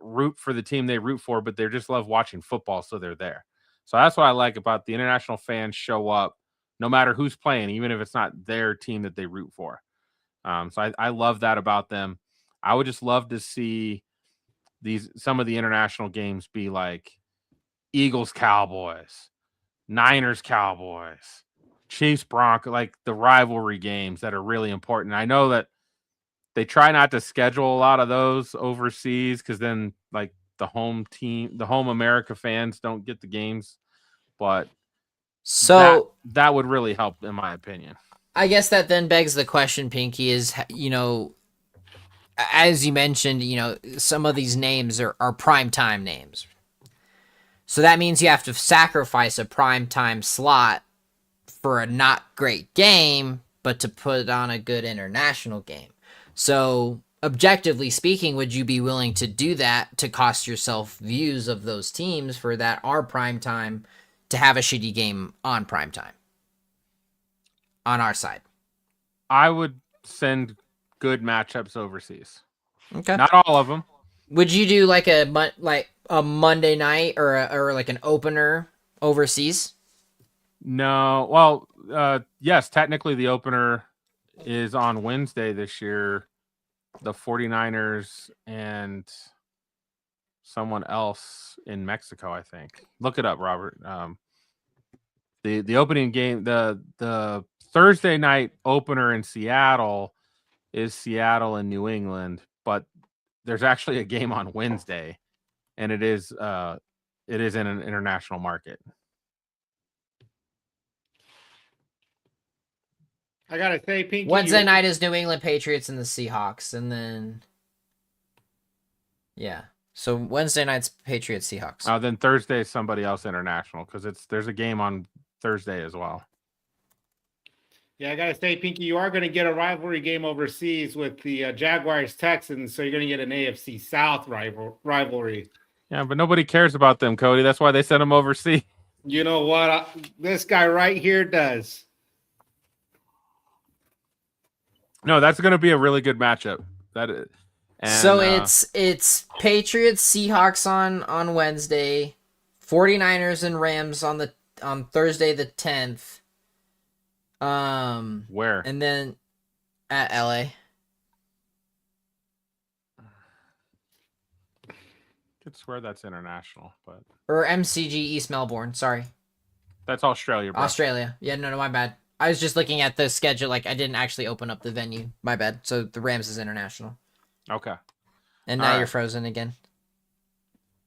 root for the team they root for, but they just love watching football, so they're there. So that's what I like about the international fans show up no matter who's playing, even if it's not their team that they root for. So I love that about them. I would just love to see some of the international games be like Eagles, Cowboys, Niners, Cowboys, Chiefs, Broncos, like the rivalry games that are really important. I know that they try not to schedule a lot of those overseas because then like the home team, the home America fans don't get the games, but So that would really help in my opinion. I guess that then begs the question, Pinky, is, as you mentioned, some of these names are primetime names. So that means you have to sacrifice a primetime slot for a not great game, but to put on a good international game. So objectively speaking, would you be willing to do that to cost yourself views of those teams for that are primetime to have a shitty game on primetime? On our side, I would send good matchups overseas. Okay. Not all of them. Would you do like a Monday night or like an opener overseas? No. Well, yes, technically the opener is on Wednesday this year. The 49ers and someone else in Mexico, I think. Look it up, Robert. The opening game, the Thursday night opener in Seattle is Seattle and New England, but there's actually a game on Wednesday, and it is in an international market. I gotta say, Pinky, Wednesday night is New England Patriots and the Seahawks, and then so Wednesday night's Patriots Seahawks. Then Thursday is somebody else international because there's a game on Thursday as well. Yeah, I gotta say, Pinky, you are gonna get a rivalry game overseas with the Jaguars Texans, so you're gonna get an AFC South rivalry. Yeah, but nobody cares about them, Cody. That's why they sent them overseas. You know what? This guy right here does. No, that's going to be a really good matchup. That is, and, so it's Patriots Seahawks on Wednesday, 49ers and Rams on Thursday the 10th. Where? And then at LA. I could swear that's international, but Or MCG East Melbourne, sorry. that's Australia, bro. Australia. Yeah, no, my bad. I was just looking at the schedule, like I didn't actually open up the venue. My bad. So the Rams is international. Okay. And All now right. you're frozen again.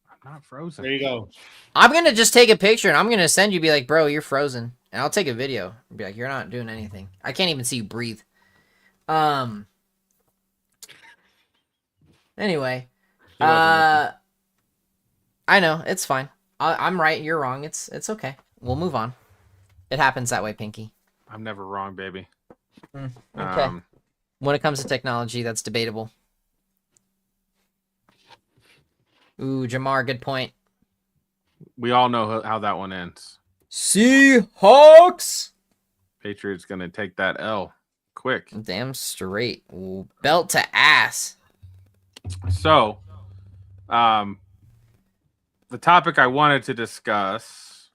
I'm not frozen. There you go. I'm gonna just take a picture and I'm gonna send you, be like, bro, you're frozen. And I'll take a video and be like, you're not doing anything. I can't even see you breathe. Anyway. I know, it's fine. I'm right, you're wrong. It's okay. We'll move on. It happens that way, Pinky. I'm never wrong, baby. Okay. When it comes to technology, that's debatable. Ooh, Jamar, good point. We all know how that one ends. Seahawks! Patriots going to take that L quick. Damn straight. Ooh, belt to ass. So, the topic I wanted to discuss,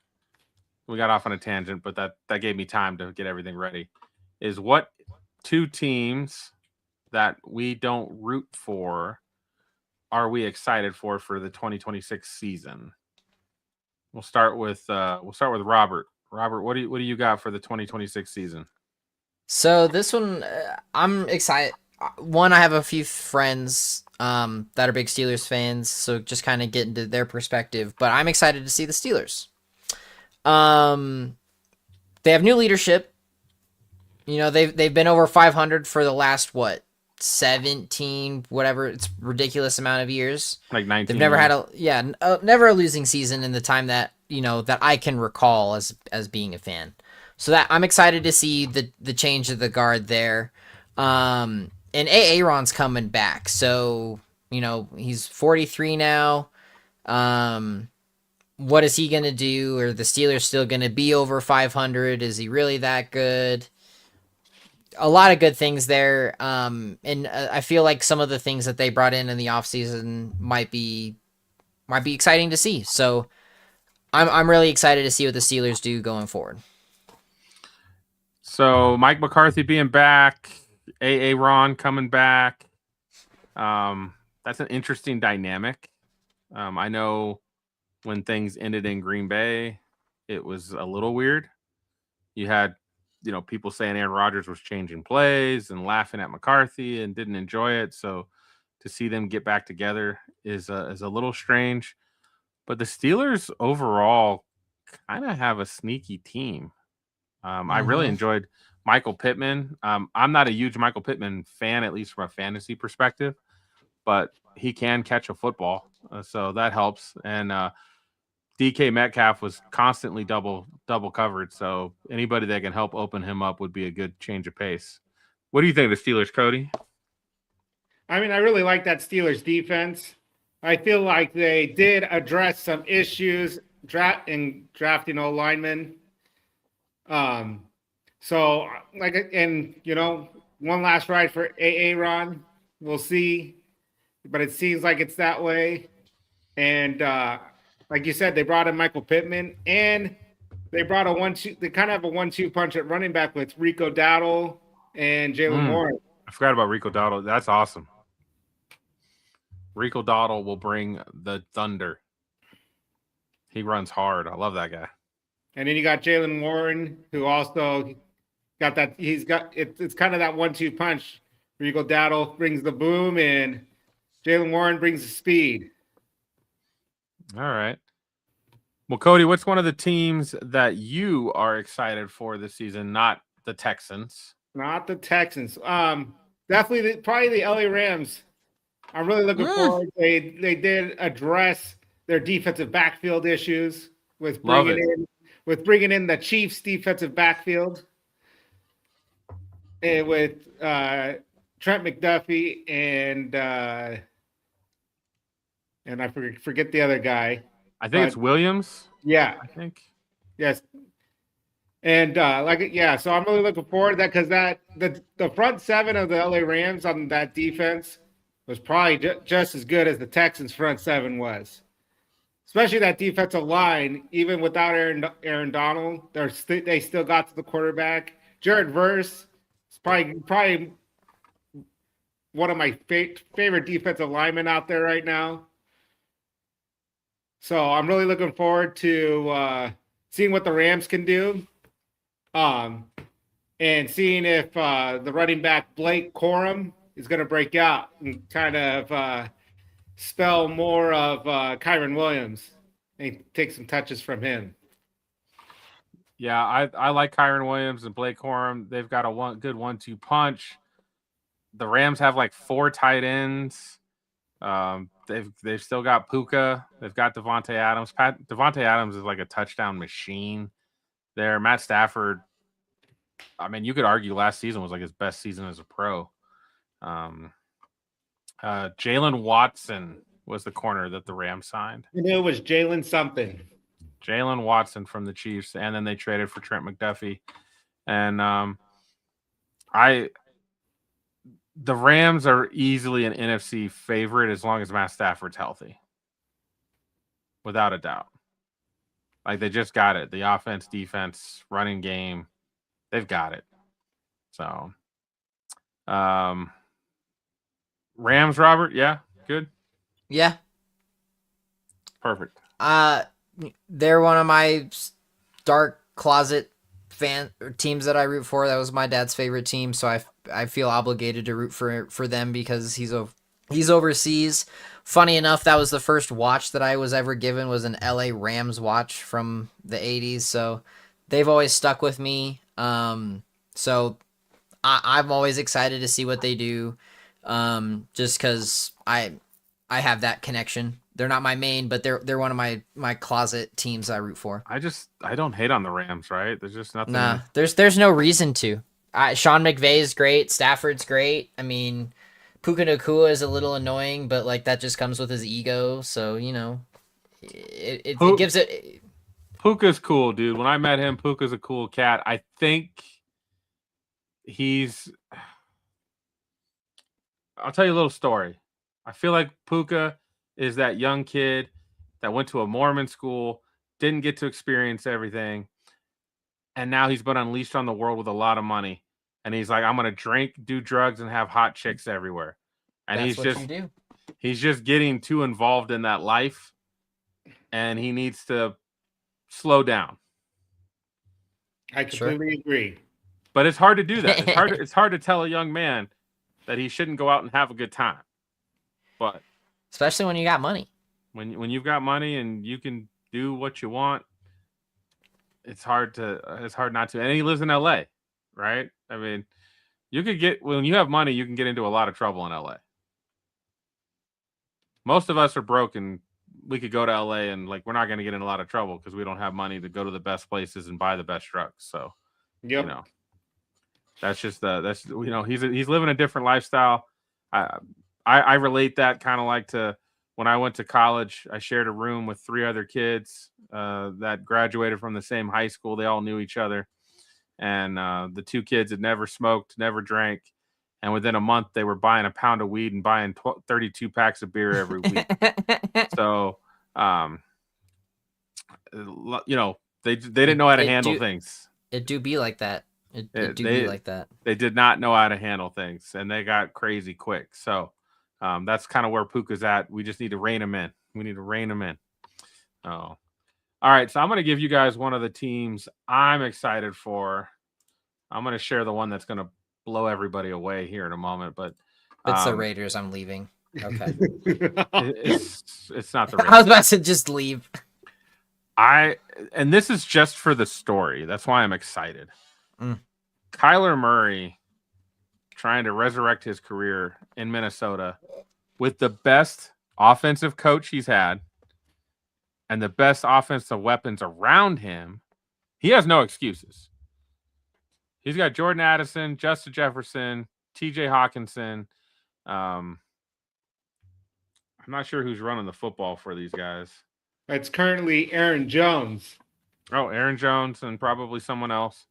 we got off on a tangent, but that gave me time to get everything ready, is what two teams that we don't root for are we excited for the 2026 season? We'll start with Robert. Robert, what do you got for the 2026 season? So this one, I'm excited. One, I have a few friends that are big Steelers fans, so just kind of get into their perspective. But I'm excited to see the Steelers. They have new leadership. You know, they've been over 500 for the last 17, whatever, it's ridiculous amount of years. Like 19. They've never had never a losing season in the time that, that I can recall as being a fan. So that I'm excited to see the change of the guard there. And Aaron's coming back. So, he's 43 now. What is he going to do? Are the Steelers still going to be over 500? Is he really that good? A lot of good things there. And I feel like some of the things that they brought in the offseason might be exciting to see. So I'm really excited to see what the Steelers do going forward. So Mike McCarthy being back, Ron coming back. That's an interesting dynamic. I know when things ended in Green Bay, it was a little weird. You had, people saying Aaron Rodgers was changing plays and laughing at McCarthy and didn't enjoy it. So to see them get back together is a little strange. But the Steelers overall kind of have a sneaky team. I really enjoyed Michael Pittman. I'm not a huge Michael Pittman fan, at least from a fantasy perspective, but he can catch a football, so that helps. And DK Metcalf was constantly double covered, so anybody that can help open him up would be a good change of pace. What do you think of the Steelers, Cody? I mean, I really like that Steelers defense. I feel like they did address some issues drafting O linemen. So one last ride for Aaron. We'll see, but it seems like it's that way. And like you said, they brought in Michael Pittman, and they brought a 1-2. They kind of have a 1-2 punch at running back with Rico Dowdle and Jalen Warren. I forgot about Rico Dowdle. That's awesome. Rico Dowdle will bring the thunder. He runs hard. I love that guy. And then you got Jalen Warren, who also got that. It's kind of that 1-2 punch. Rico Dowdle brings the boom, and Jalen Warren brings the speed. All right. Well, Cody, what's one of the teams that you are excited for this season? Not the Texans. Not the Texans. Definitely, probably the LA Rams. I'm really looking forward. They did address their defensive backfield issues with bringing in the Chiefs' defensive backfield, and with Trent McDuffie and I forget the other guy. I think it's Williams. Yeah, I think. Yes. And so I'm really looking forward to that because the front seven of the LA Rams on that defense was probably just as good as the Texans' front seven was. Especially that defensive line, even without Aaron Donald, they still got to the quarterback. Jared Verse is probably one of my favorite defensive linemen out there right now. So I'm really looking forward to seeing what the Rams can do. And seeing if the running back Blake Corum is going to break out and kind of spell more of Kyron Williams and take some touches from him. Yeah, I like Kyron Williams and Blake Corum. They've got a good 1-2 punch. The Rams have like 4 tight ends. They've still got Puka. They've got Devontae Adams. Devontae Adams is like a touchdown machine there. Matt Stafford, I mean, you could argue last season was like his best season as a pro. Jalen Watson was the corner that the Rams signed. You know, it was Jalen something. Jalen Watson from the Chiefs, and then they traded for Trent McDuffie. And the Rams are easily an NFC favorite as long as Matt Stafford's healthy. Without a doubt. Like, they just got it. The offense, defense, running game, they've got it. So, Rams, Robert, yeah, good. Yeah. Perfect. They're one of my dark closet teams that I root for. That was my dad's favorite team, so I feel obligated to root for them because he's overseas. Funny enough, that was the first watch that I was ever given, was an LA Rams watch from the 80s, so they've always stuck with me. So I'm always excited to see what they do, just because I have that connection. They're not my main, but they're one of my closet teams I root for. I don't hate on the Rams, right? There's just nothing. Nah, there's no reason to. Sean McVay is great. Stafford's great. I mean, Puka Nacua is a little annoying, but like that just comes with his ego. So it gives it. Puka's cool, dude. When I met him, Puka's a cool cat. I think I'll tell you a little story. I feel like Puka is that young kid that went to a Mormon school, didn't get to experience everything, and now he's been unleashed on the world with a lot of money. And he's like, I'm going to drink, do drugs, and have hot chicks everywhere. And he's just getting too involved in that life, and he needs to slow down. I completely agree. But it's hard to do that. It's hard to tell a young man that he shouldn't go out and have a good time. But especially when you got money. When you've got money and you can do what you want, it's hard not to. And he lives in LA, right? I mean, when you have money, you can get into a lot of trouble in LA. Most of us are broke, and we could go to LA and like we're not going to get in a lot of trouble because we don't have money to go to the best places and buy the best drugs. So, yep. That's just he's living a different lifestyle. I relate that kind of like to when I went to college. I shared a room with 3 other kids that graduated from the same high school. They all knew each other, and the 2 kids had never smoked, never drank, and within a month they were buying a pound of weed and buying 32 packs of beer every week. So, they didn't know how to handle things. It do be like that. It do be like that. They did not know how to handle things, and they got crazy quick. So that's kind of where Puka's at. We just need to rein him in. Oh, all right. So I'm going to give you guys one of the teams I'm excited for. I'm going to share the one that's going to blow everybody away here in a moment. But it's the Raiders. I'm leaving. Okay. It's not the Raiders. I was about to just leave. And this is just for the story. That's why I'm excited. Kyler Murray trying to resurrect his career in Minnesota with the best offensive coach he's had and the best offensive weapons around him. He has no excuses. He's got Jordan Addison, Justin Jefferson, TJ Hawkinson. I'm not sure who's running the football for these guys. It's currently Aaron Jones. Oh, Aaron Jones and probably someone else.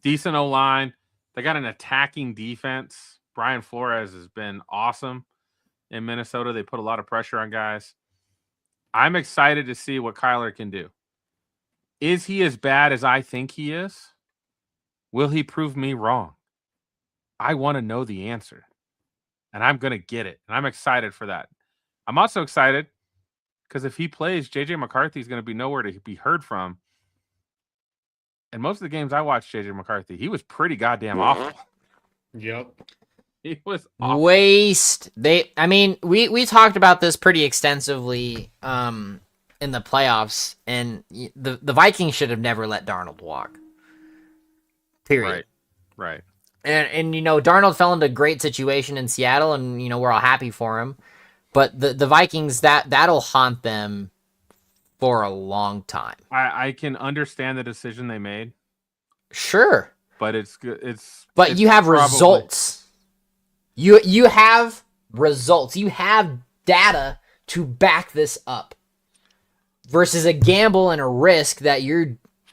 Decent O-line. They got an attacking defense. Brian Flores has been awesome in Minnesota. They put a lot of pressure on guys. I'm excited to see what Kyler can do. Is he as bad as I think he is? Will he prove me wrong? I want to know the answer, and I'm going to get it, and I'm excited for that. I'm also excited because if he plays, J.J. McCarthy is going to be nowhere to be heard from. And most of the games I watched J.J. McCarthy, he was pretty goddamn awful. Yep. He was awful. We talked about this pretty extensively in the playoffs, and the Vikings should have never let Darnold walk. Period. Right. And Darnold fell into a great situation in Seattle, and we're all happy for him. But the Vikings, that'll haunt them for a long time. I can understand the decision they made. Sure. But it's good. But you have results. You have results. You have data to back this up. Versus a gamble and a risk that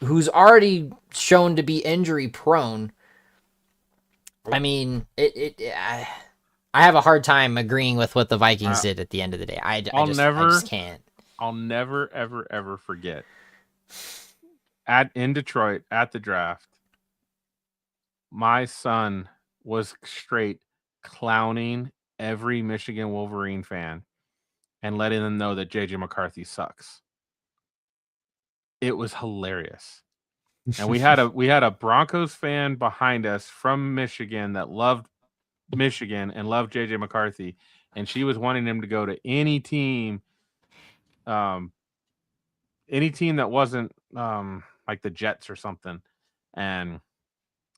who's already shown to be injury prone. I mean, I have a hard time agreeing with what the Vikings did at the end of the day. I just can't. I'll never, ever, ever forget. In Detroit at the draft, my son was straight clowning every Michigan Wolverine fan and letting them know that JJ McCarthy sucks. It was hilarious. And we had a Broncos fan behind us from Michigan that loved Michigan and loved JJ McCarthy, and she was wanting him to go to any team that wasn't like the Jets or something. And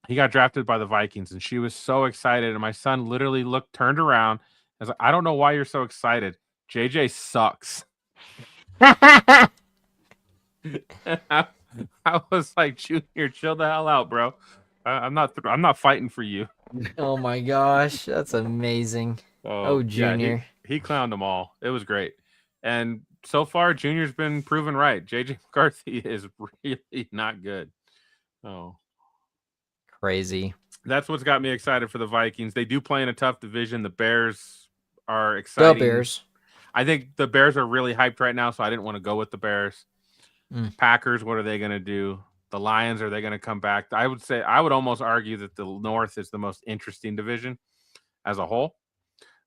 he got drafted by the Vikings, and she was so excited. And my son literally turned around and was like, I don't know why you're so excited. JJ sucks. I was like, Junior, chill the hell out, bro. I'm not fighting for you. Oh my gosh, that's amazing. Oh, Junior. Yeah, he clowned them all. It was great. And so far, Junior's been proven right. JJ McCarthy is really not good. Oh, crazy. That's what's got me excited for the Vikings. They do play in a tough division. The Bears are exciting. The Bears. I think the Bears are really hyped right now, so I didn't want to go with the Bears. Packers, what are they going to do? The Lions, are they going to come back? I would almost argue that the North is the most interesting division as a whole.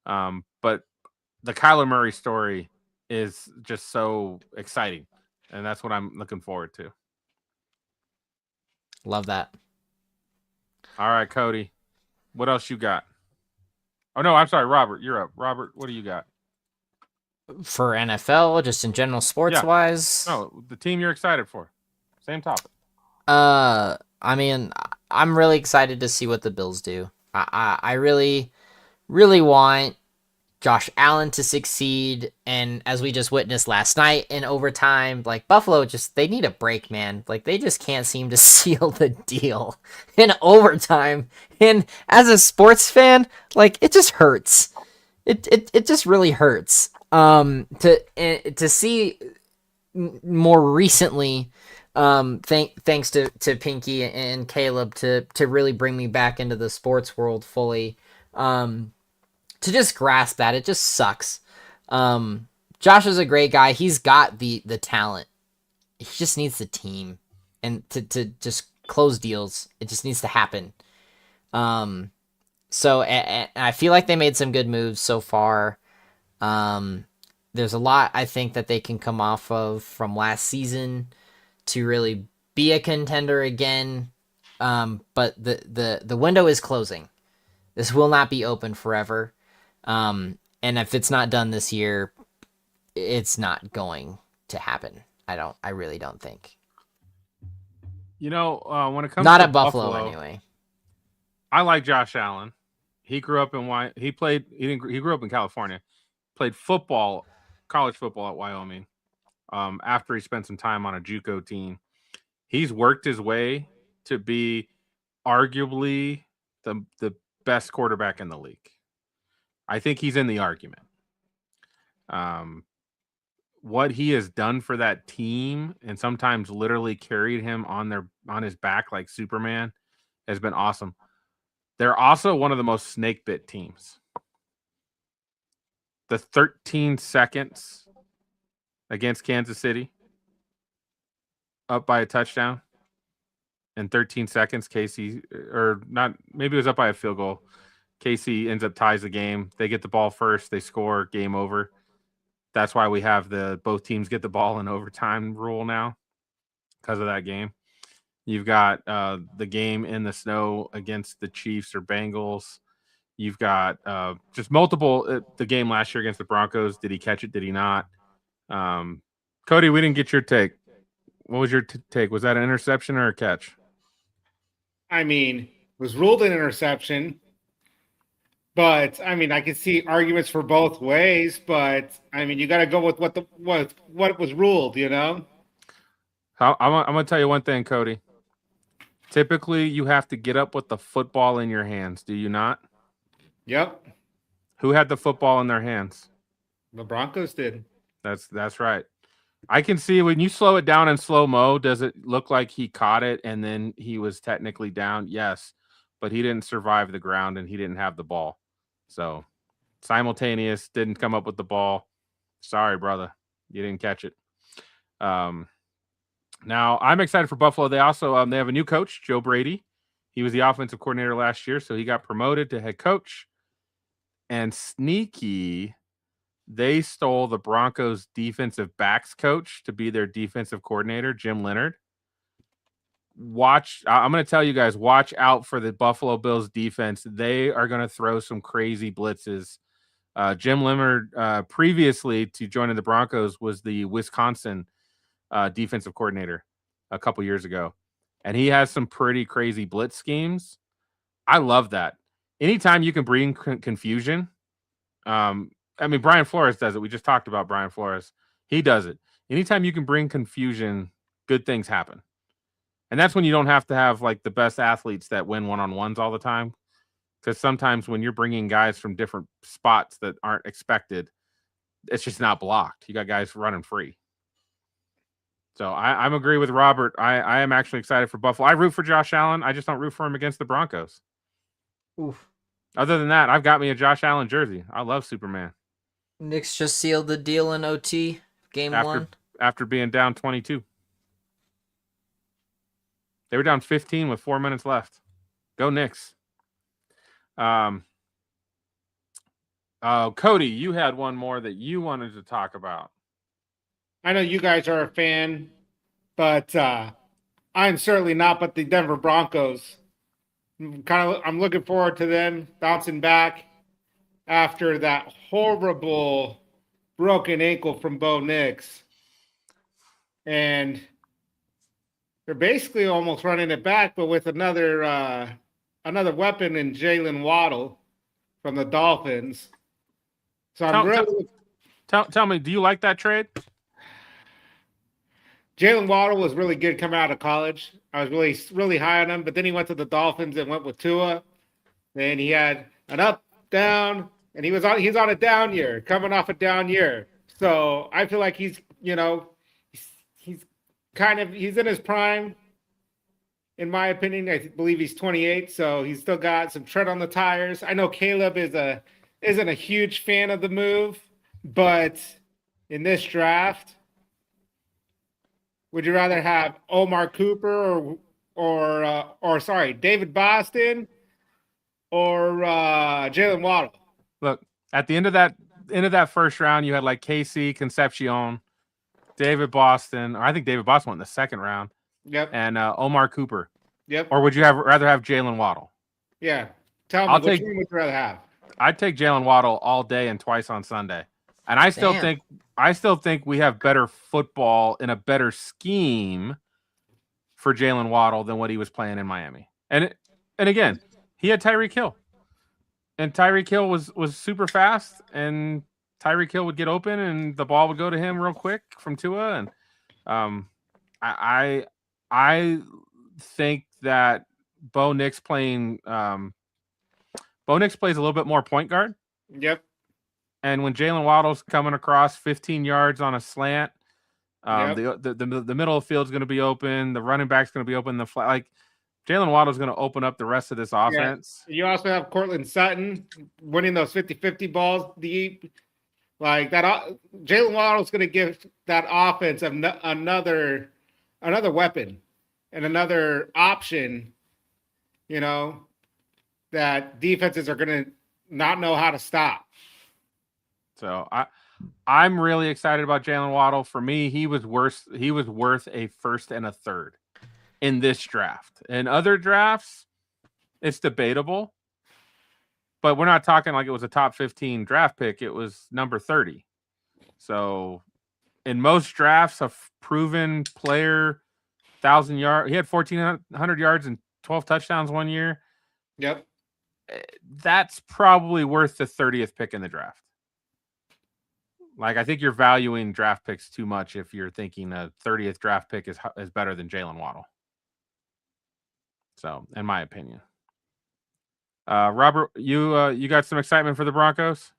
But the Kyler Murray story is just so exciting, and that's what I'm looking forward to. Love that. All right, Cody, what else you got? Oh, no, I'm sorry, Robert, you're up. Robert, what do you got? For NFL, just in general sports-wise? No, the team you're excited for. Same topic. I mean, I'm really excited to see what the Bills do. I really, really want Josh Allen to succeed, and as we just witnessed last night in overtime, like Buffalo they need a break, man. Like they just can't seem to seal the deal in overtime. And as a sports fan, like it just hurts. It just really hurts. To see more recently, thanks to Pinky and Caleb to really bring me back into the sports world fully. To just grasp that, it just sucks. Josh is a great guy. He's got the talent. He just needs the team and to just close deals. It just needs to happen. So I feel like they made some good moves so far. There's a lot I think that they can come off of from last season to really be a contender again. But the window is closing. This will not be open forever. And if it's not done this year, it's not going to happen. I really don't think. When it comes not to at Buffalo anyway. I like Josh Allen. He grew up in he grew up in California. Played college football at Wyoming. After he spent some time on a JUCO team, he's worked his way to be arguably the best quarterback in the league. I think he's in the argument. what he has done for that team, and sometimes literally carried him on his back like Superman, has been awesome. They're also one of the most snake bit teams. The 13 seconds against Kansas City, up by a touchdown. In 13 seconds, Casey, or not, maybe it was up by a field goal. Casey ends up ties the game. They get the ball first. They score. Game over. That's why we have the both teams get the ball in overtime rule now because of that game. You've got the game in the snow against the Chiefs or Bengals. You've got just multiple. The game last year against the Broncos. Did he catch it? Did he not? Cody, we didn't get your take. What was your take? Was that an interception or a catch? I mean, it was ruled an interception. But I mean, I can see arguments for both ways. But I mean, you got to go with what was ruled. You know. I'm going to tell you one thing, Cody. Typically, you have to get up with the football in your hands. Do you not? Yep. Who had the football in their hands? The Broncos did. That's right. I can see when you slow it down in slow-mo, does it look like he caught it and then he was technically down? Yes, but he didn't survive the ground and he didn't have the ball. So simultaneous, didn't come up with the ball. Sorry, brother. You didn't catch it. Now, I'm excited for Buffalo. They also they have a new coach, Joe Brady. He was the offensive coordinator last year, so he got promoted to head coach. And sneaky, they stole the Broncos defensive backs coach to be their defensive coordinator, Jim Leonard. I'm going to tell you guys, watch out for the Buffalo Bills defense. They are going to throw some crazy blitzes. Jim Leonard, previously to joining the Broncos, was the Wisconsin defensive coordinator a couple years ago. And he has some pretty crazy blitz schemes. I love that. Anytime you can bring confusion, I mean, Brian Flores does it. We just talked about Brian Flores. He does it. Anytime you can bring confusion, good things happen. And that's when you don't have to have like the best athletes that win one-on-ones all the time. Because sometimes when you're bringing guys from different spots that aren't expected, it's just not blocked. You got guys running free. So I'm agree with Robert. I am actually excited for Buffalo. I root for Josh Allen. I just don't root for him against the Broncos. Oof. Other than that, I've got me a Josh Allen jersey. I love Superman. Knicks just sealed the deal in OT, game 1. After being down 22. They were down 15 with 4 minutes left. Go Knicks. Cody, you had one more that you wanted to talk about. I know you guys are a fan, but I'm certainly not. But the Denver Broncos, I'm looking forward to them bouncing back after that horrible broken ankle from Bo Nix, and they're basically almost running it back, but with another weapon in Jalen Waddle from the Dolphins. So tell me, do you like that trade? Jalen Waddle was really good coming out of college. I was really, really high on him, but then he went to the Dolphins and went with Tua. Then he had an up, down, and he's on a down year, coming off a down year. So I feel like he's in his prime, in my opinion. I believe he's 28, so he's still got some tread on the tires. I know Caleb isn't a huge fan of the move, but in this draft, would you rather have Omar Cooper or David Boston or Jalen Waddle? Look, at the end of that first round, you had like KC, Concepcion, David Boston, or I think David Boston went in the second round. Yep. And Omar Cooper. Yep. Or would you rather have Jalen Waddle? Yeah. Tell me, which one would you rather have? I'd take Jalen Waddle all day and twice on Sunday. And I still think we have better football in a better scheme for Jalen Waddle than what he was playing in Miami. And again, he had Tyreek Hill. And Tyreek Hill was super fast, and Tyreek Hill would get open and the ball would go to him real quick from Tua. And I think that Bo Nix plays a little bit more point guard. Yep. And when Jalen Waddle's coming across 15 yards on a slant, Yep. the middle of the field is going to be open. The running back's going to be open. Like Jalen Waddle's going to open up the rest of this offense. Yeah. You also have Cortland Sutton winning those 50-50 balls deep. Like that, Jalen Waddle's going to give that offense another weapon and another option, you know, that defenses are going to not know how to stop. So I'm really excited about Jalen Waddle. For me, he was worth a first and a third in this draft. In other drafts, it's debatable, but we're not talking like it was a top 15 draft pick. It was number 30. So in most drafts, a proven player, 1,000 yards, he had 1,400 yards and 12 touchdowns one year. Yep. That's probably worth the 30th pick in the draft. Like, I think you're valuing draft picks too much if you're thinking a 30th draft pick is better than Jalen Waddle. So, in my opinion. Robert, you got some excitement for the Broncos?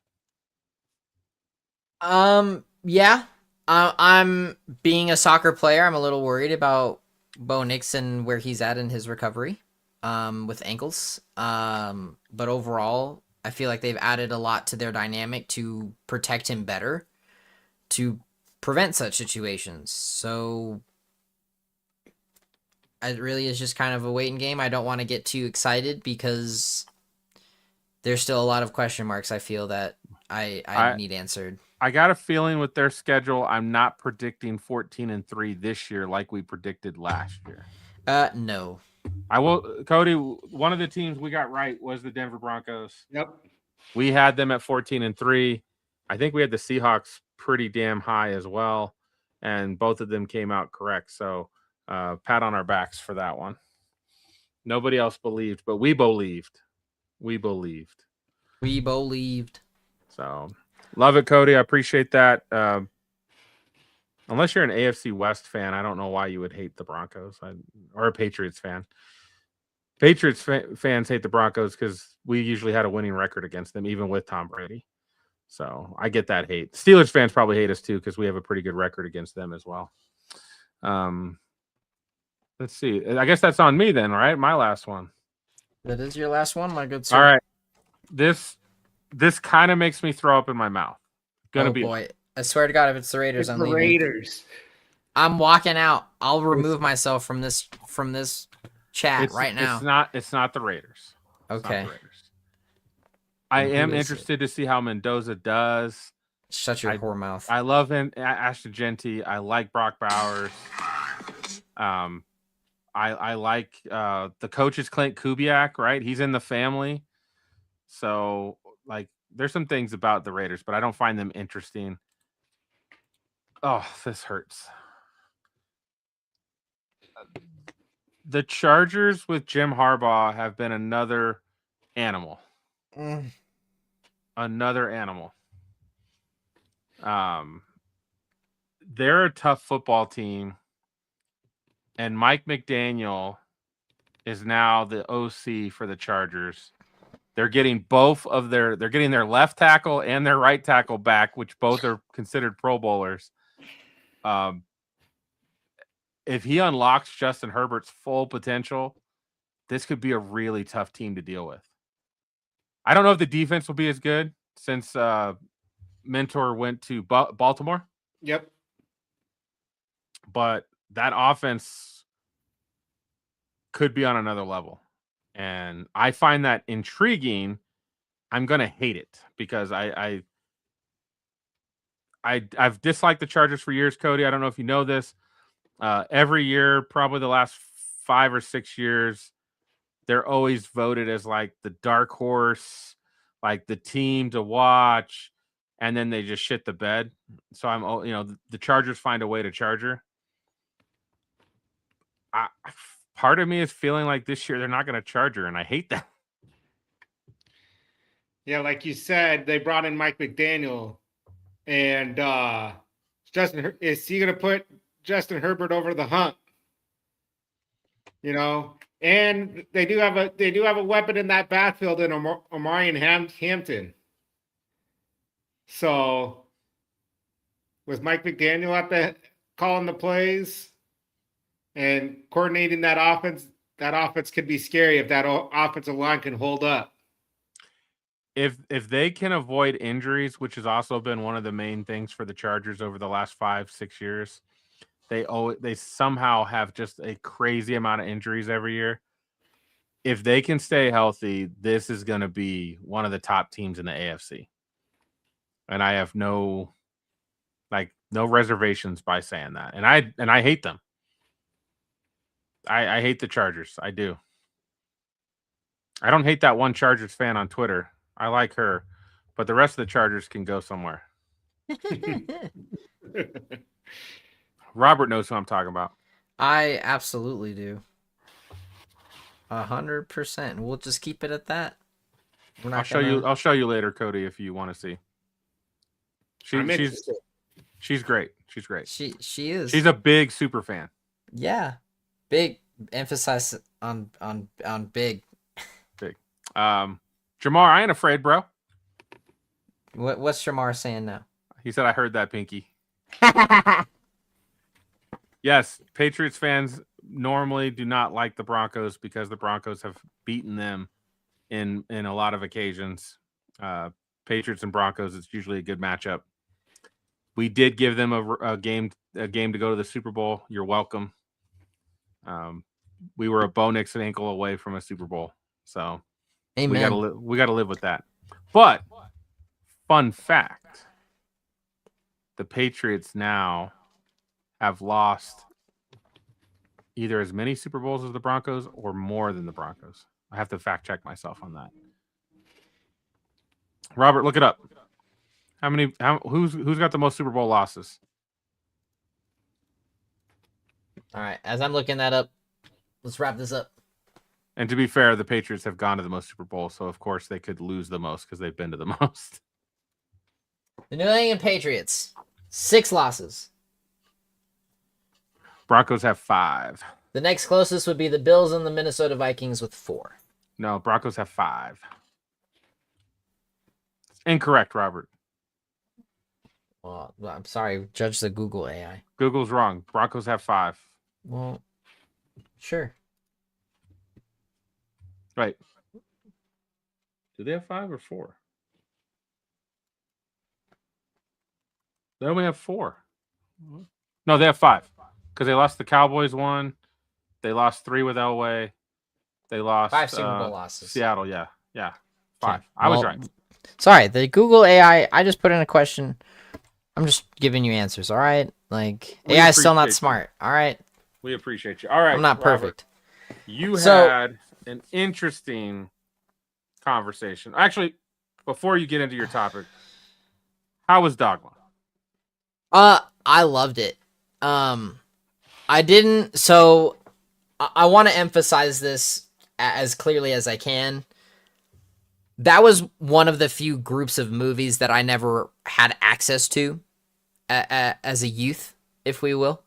Yeah. I'm being a soccer player. I'm a little worried about Bo Nixon, where he's at in his recovery, with ankles. But overall, I feel like they've added a lot to their dynamic to protect him better, to prevent such situations. So it really is just kind of a waiting game. I don't want to get too excited because there's still a lot of question marks I feel that I need answered. I got a feeling with their schedule, I'm not predicting 14-3 this year like we predicted last year. No. I will, Cody. One of the teams we got right was the Denver Broncos. Yep. We had them at 14-3. I think we had the Seahawks pretty damn high as well, and both of them came out correct. So, pat on our backs for that one. Nobody else believed, but we believed. We believed. So, love it, Cody. I appreciate that. Unless you're an AFC West fan, I don't know why you would hate the Broncos or a Patriots fan. Patriots fans hate the Broncos because we usually had a winning record against them, even with Tom Brady. So I get that hate. Steelers fans probably hate us too because we have a pretty good record against them as well. Let's see. I guess that's on me then, right? My last one. That is your last one, my good sir. All right. This kind of makes me throw up in my mouth. Boy. I swear to God, if it's the Raiders, I'm leaving. Raiders. I'm walking out. I'll remove myself from this chat right now. It's not the Raiders. Okay. The Raiders. I am interested to see how Mendoza does. Shut your whore mouth. I love him. Ashton Genty. I like Brock Bowers. I like the coach is Clint Kubiak, right? He's in the family. So, like, there's some things about the Raiders, but I don't find them interesting. Oh, this hurts. The Chargers with Jim Harbaugh have been another animal. Another animal. They're a tough football team. And Mike McDaniel is now the OC for the Chargers. They're getting they're getting their left tackle and their right tackle back, which both are considered Pro Bowlers. If he unlocks Justin Herbert's full potential, this could be a really tough team to deal with. I don't know if the defense will be as good since Mentor went to Baltimore. Yep. But that offense could be on another level. And I find that intriguing. I'm going to hate it because I've disliked the Chargers for years, Cody. I don't know if you know this. Every year, probably the last 5 or 6 years, they're always voted as like the dark horse, like the team to watch, and then they just shit the bed. So the Chargers find a way to charger. Part of me is feeling like this year they're not going to charge her, and I hate that. Yeah, like you said, they brought in Mike McDaniel, and is he going to put Justin Herbert over the hump? You know, and they do have a weapon in that backfield in Omarion Hampton. So with Mike McDaniel at the calling the plays and coordinating that offense could be scary if that offensive line can hold up. If they can avoid injuries, which has also been one of the main things for the Chargers over the last 5-6 years, they somehow have just a crazy amount of injuries every year. If they can stay healthy, this is going to be one of the top teams in the AFC. And I have no reservations by saying that. And I hate them. I hate the Chargers. I do. I don't hate that one Chargers fan on Twitter. I like her, but the rest of the Chargers can go somewhere. Robert knows who I'm talking about. I absolutely do. 100%. We'll just keep it at that. I'll show you later, Cody, if you want to see. She's great. She's great. She is. She's a big super fan. Yeah. Big emphasize on big. Big. Jamar, I ain't afraid, bro. What's Jamar saying now? He said I heard that, Pinky. Yes, Patriots fans normally do not like the Broncos because the Broncos have beaten them in a lot of occasions. Patriots and Broncos, it's usually a good matchup. We did give them a game to go to the Super Bowl. You're welcome. We were a Bo Nixon ankle away from a Super Bowl, so Amen. we gotta live with that. But fun fact: the Patriots now have lost either as many Super Bowls as the Broncos or more than the Broncos. I have to fact check myself on that. Robert, look it up. Who's got the most Super Bowl losses? All right, as I'm looking that up, let's wrap this up. And to be fair, the Patriots have gone to the most Super Bowls, so of course they could lose the most because they've been to the most. The New England Patriots, 6 losses. Broncos have 5. The next closest would be the Bills and the Minnesota Vikings with 4. No, Broncos have 5. Incorrect, Robert. Well, I'm sorry. Judge the Google AI. Google's wrong. Broncos have 5. Well, sure. Right. Do they have 5 or 4? They only have 4. No, they have 5. Because they lost the Cowboys 1. They lost 3 with Elway. They lost 5 Super Bowl losses. Seattle, yeah. 5. Okay. I was right. Sorry, the Google AI, I just put in a question. I'm just giving you answers, all right? Like, AI is still not smart, all right? We appreciate you. All right. I'm not Robert, perfect. you had an interesting conversation. Actually, before you get into your topic, how was Dogma? I loved it. I didn't, so I want to emphasize this as clearly as I can. That was one of the few groups of movies that I never had access to as a youth, if we will.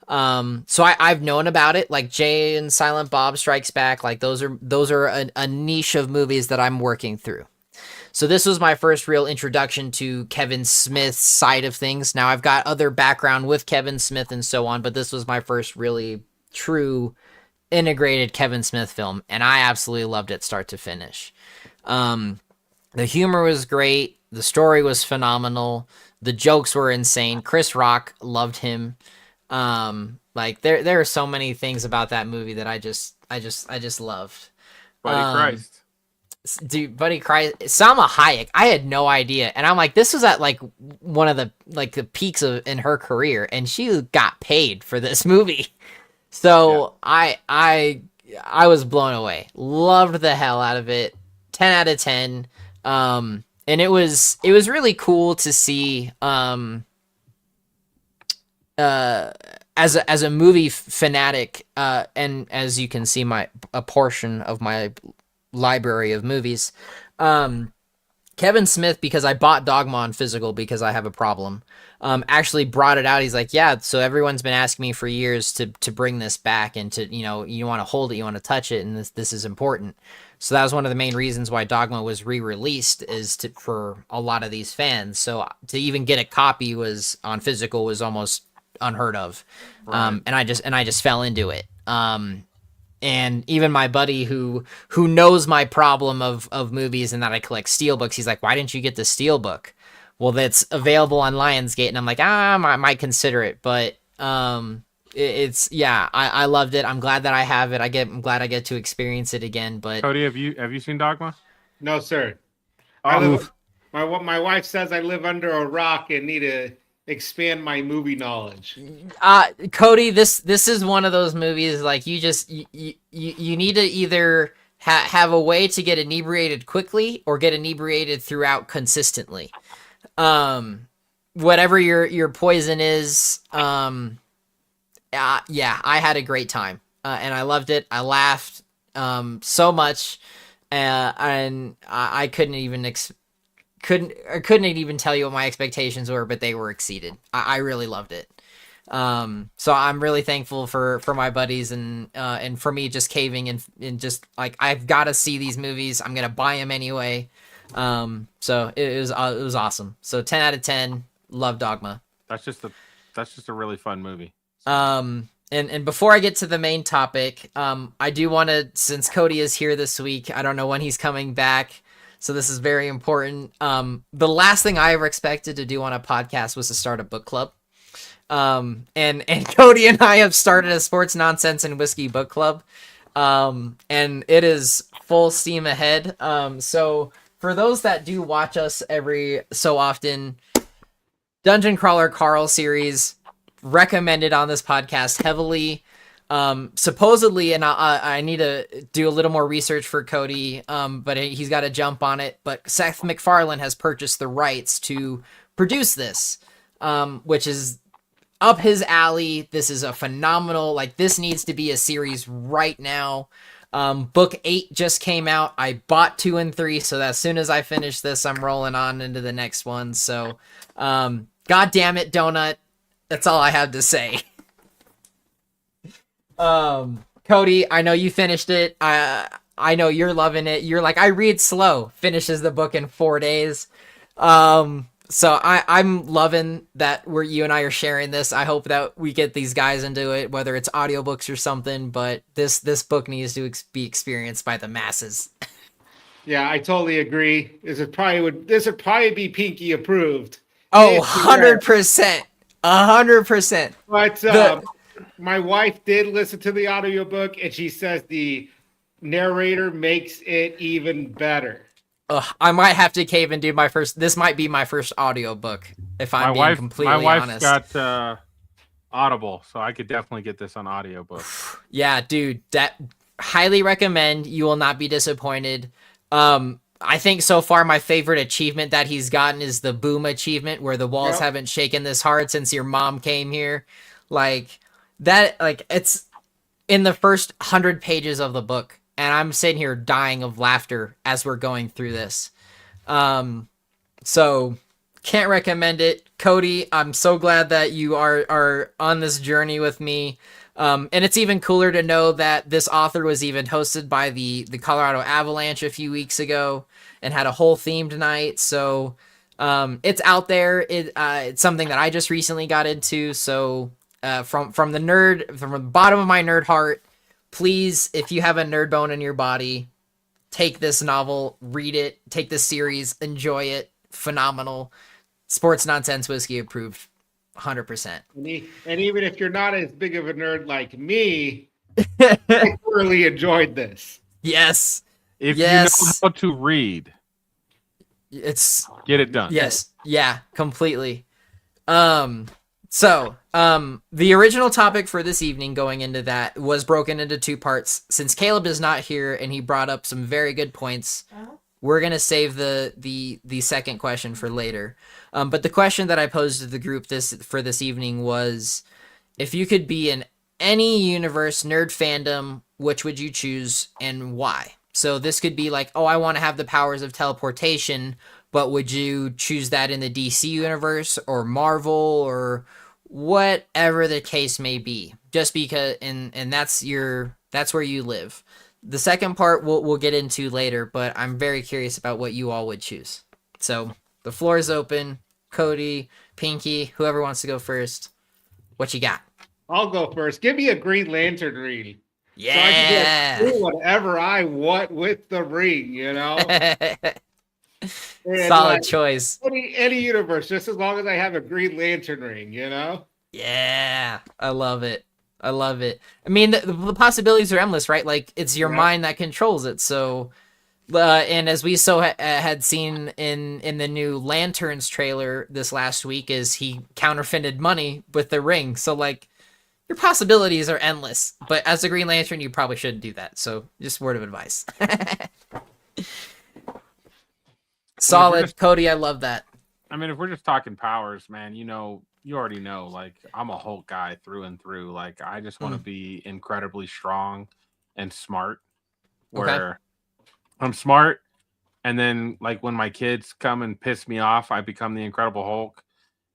So I've known about it, like Jay and Silent Bob Strikes Back. Like those are a niche of movies that I'm working through. So this was my first real introduction to Kevin Smith's side of things. Now I've got other background with Kevin Smith and so on, but this was my first really true integrated Kevin Smith film, and I absolutely loved it start to finish. The humor was great. The story was phenomenal. The jokes were insane. Chris Rock, loved him. Like there are so many things about that movie that I just loved. Buddy Christ. Dude, Buddy Christ. Salma Hayek, I had no idea. And I'm like, this was at like one of the peaks in her career, and she got paid for this movie. So yeah. I was blown away. Loved the hell out of it. 10 out of 10. And it was really cool to see as a movie fanatic, and as you can see a portion of my library of movies, Kevin Smith, because I bought Dogma on physical because I have a problem, actually brought it out. He's like, yeah, so everyone's been asking me for years to bring this back, and to, you want to hold it, you want to touch it, and this is important. So that was one of the main reasons why Dogma was re-released, is for a lot of these fans. So to even get a copy was on physical was almost unheard of. Right. And I just fell into it. And even my buddy who knows my problem of movies and that I collect steelbooks, he's like, "Why didn't you get the steelbook?" Well, that's available on Lionsgate, and I'm like, I might consider it, but it's I loved it. I'm glad that I have it. I'm glad I get to experience it again. But Cody, have you seen Dogma? No, sir. Oh, My wife says I live under a rock and need to expand my movie knowledge. Cody, this is one of those movies, like, you need to either have a way to get inebriated quickly or get inebriated throughout consistently. Whatever your poison is, I had a great time, and I loved it. I laughed so much, and I couldn't even tell you what my expectations were, but they were exceeded. I really loved it. So I'm really thankful for my buddies and for me just caving and just like, I've got to see these movies. I'm gonna buy them anyway. So it was awesome. So 10 out of 10. Love Dogma. that's just a really fun movie. And before I get to the main topic, I do want to, since Cody is here this week, I don't know when he's coming back, so this is very important. The last thing I ever expected to do on a podcast was to start a book club. And Cody and I have started a Sports Nonsense and Whiskey book club. And it is full steam ahead. So for those that do watch us every so often, Dungeon Crawler Carl series recommended on this podcast heavily. Supposedly, and I need to do a little more research for Cody, but he's got to jump on it. But Seth MacFarlane has purchased the rights to produce this, which is up his alley. This is a phenomenal, like, this needs to be a series right now. Book 8 just came out. I bought 2 and 3, so that as soon as I finish this, I'm rolling on into the next one. So, God damn it, Donut. That's all I have to say. Cody, I know you finished it. I know you're loving it. You're like, I read slow. Finishes the book in 4 days. So I'm loving that you and I are sharing this. I hope that we get these guys into it, whether it's audiobooks or something, but this book needs to be experienced by the masses. Yeah, I totally agree. This would probably be Pinky approved. Oh, 100%. 100%. But my wife did listen to the audiobook, and she says the narrator makes it even better. I might have to cave and do this might be my first audiobook, if I'm being completely honest. My wife's got Audible, so I could definitely get this on audiobook. Yeah, dude, that highly recommend. You will not be disappointed. I think so far my favorite achievement that he's gotten is the boom achievement, where the walls haven't shaken this hard since your mom came here. Like that, like, it's in the first 100 pages of the book, and I'm sitting here dying of laughter as we're going through this. So can't recommend it. Cody, I'm so glad that you are on this journey with me. And it's even cooler to know that this author was even hosted by the Colorado Avalanche a few weeks ago and had a whole themed night. So it's out there. It's something that I just recently got into. So from the bottom of my nerd heart, please, if you have a nerd bone in your body, take this novel, read it, take this series, enjoy it. Phenomenal. Sports Nonsense Whiskey approved. 100%. And even if you're not as big of a nerd like me, I thoroughly enjoyed this. Yes. If you know how to read, get it done. Yes. Yeah, completely. So, the original topic for this evening going into that was broken into 2 parts. Since Caleb is not here and he brought up some very good points, we're going to save the second question for later. But the question that I posed to the group for this evening was, if you could be in any universe nerd fandom, which would you choose and why? So this could be like, oh, I want to have the powers of teleportation, but would you choose that in the DC universe or Marvel or whatever the case may be? Just because, and that's where you live. The second part we'll get into later, but I'm very curious about what you all would choose. So the floor is open. Cody, Pinky, whoever wants to go first. What you got? I'll go first. Give me a Green Lantern ring. Yeah. So I can do whatever I want with the ring, you know? Solid choice. Any universe, just as long as I have a Green Lantern ring, you know? Yeah. I love it. I mean, the possibilities are endless, right? Like, it's your mind that controls it. So, and as we had seen in the new Lanterns trailer this last week, is he counterfeited money with the ring. So, like, your possibilities are endless. But as a Green Lantern, you probably shouldn't do that. So, just word of advice. Solid, Cody. I love that. I mean, if we're just talking powers, man, you already know, like, I'm a Hulk guy through and through. Like, I just want to be incredibly strong and smart, where I'm smart, and then, like, when my kids come and piss me off, I become the Incredible Hulk,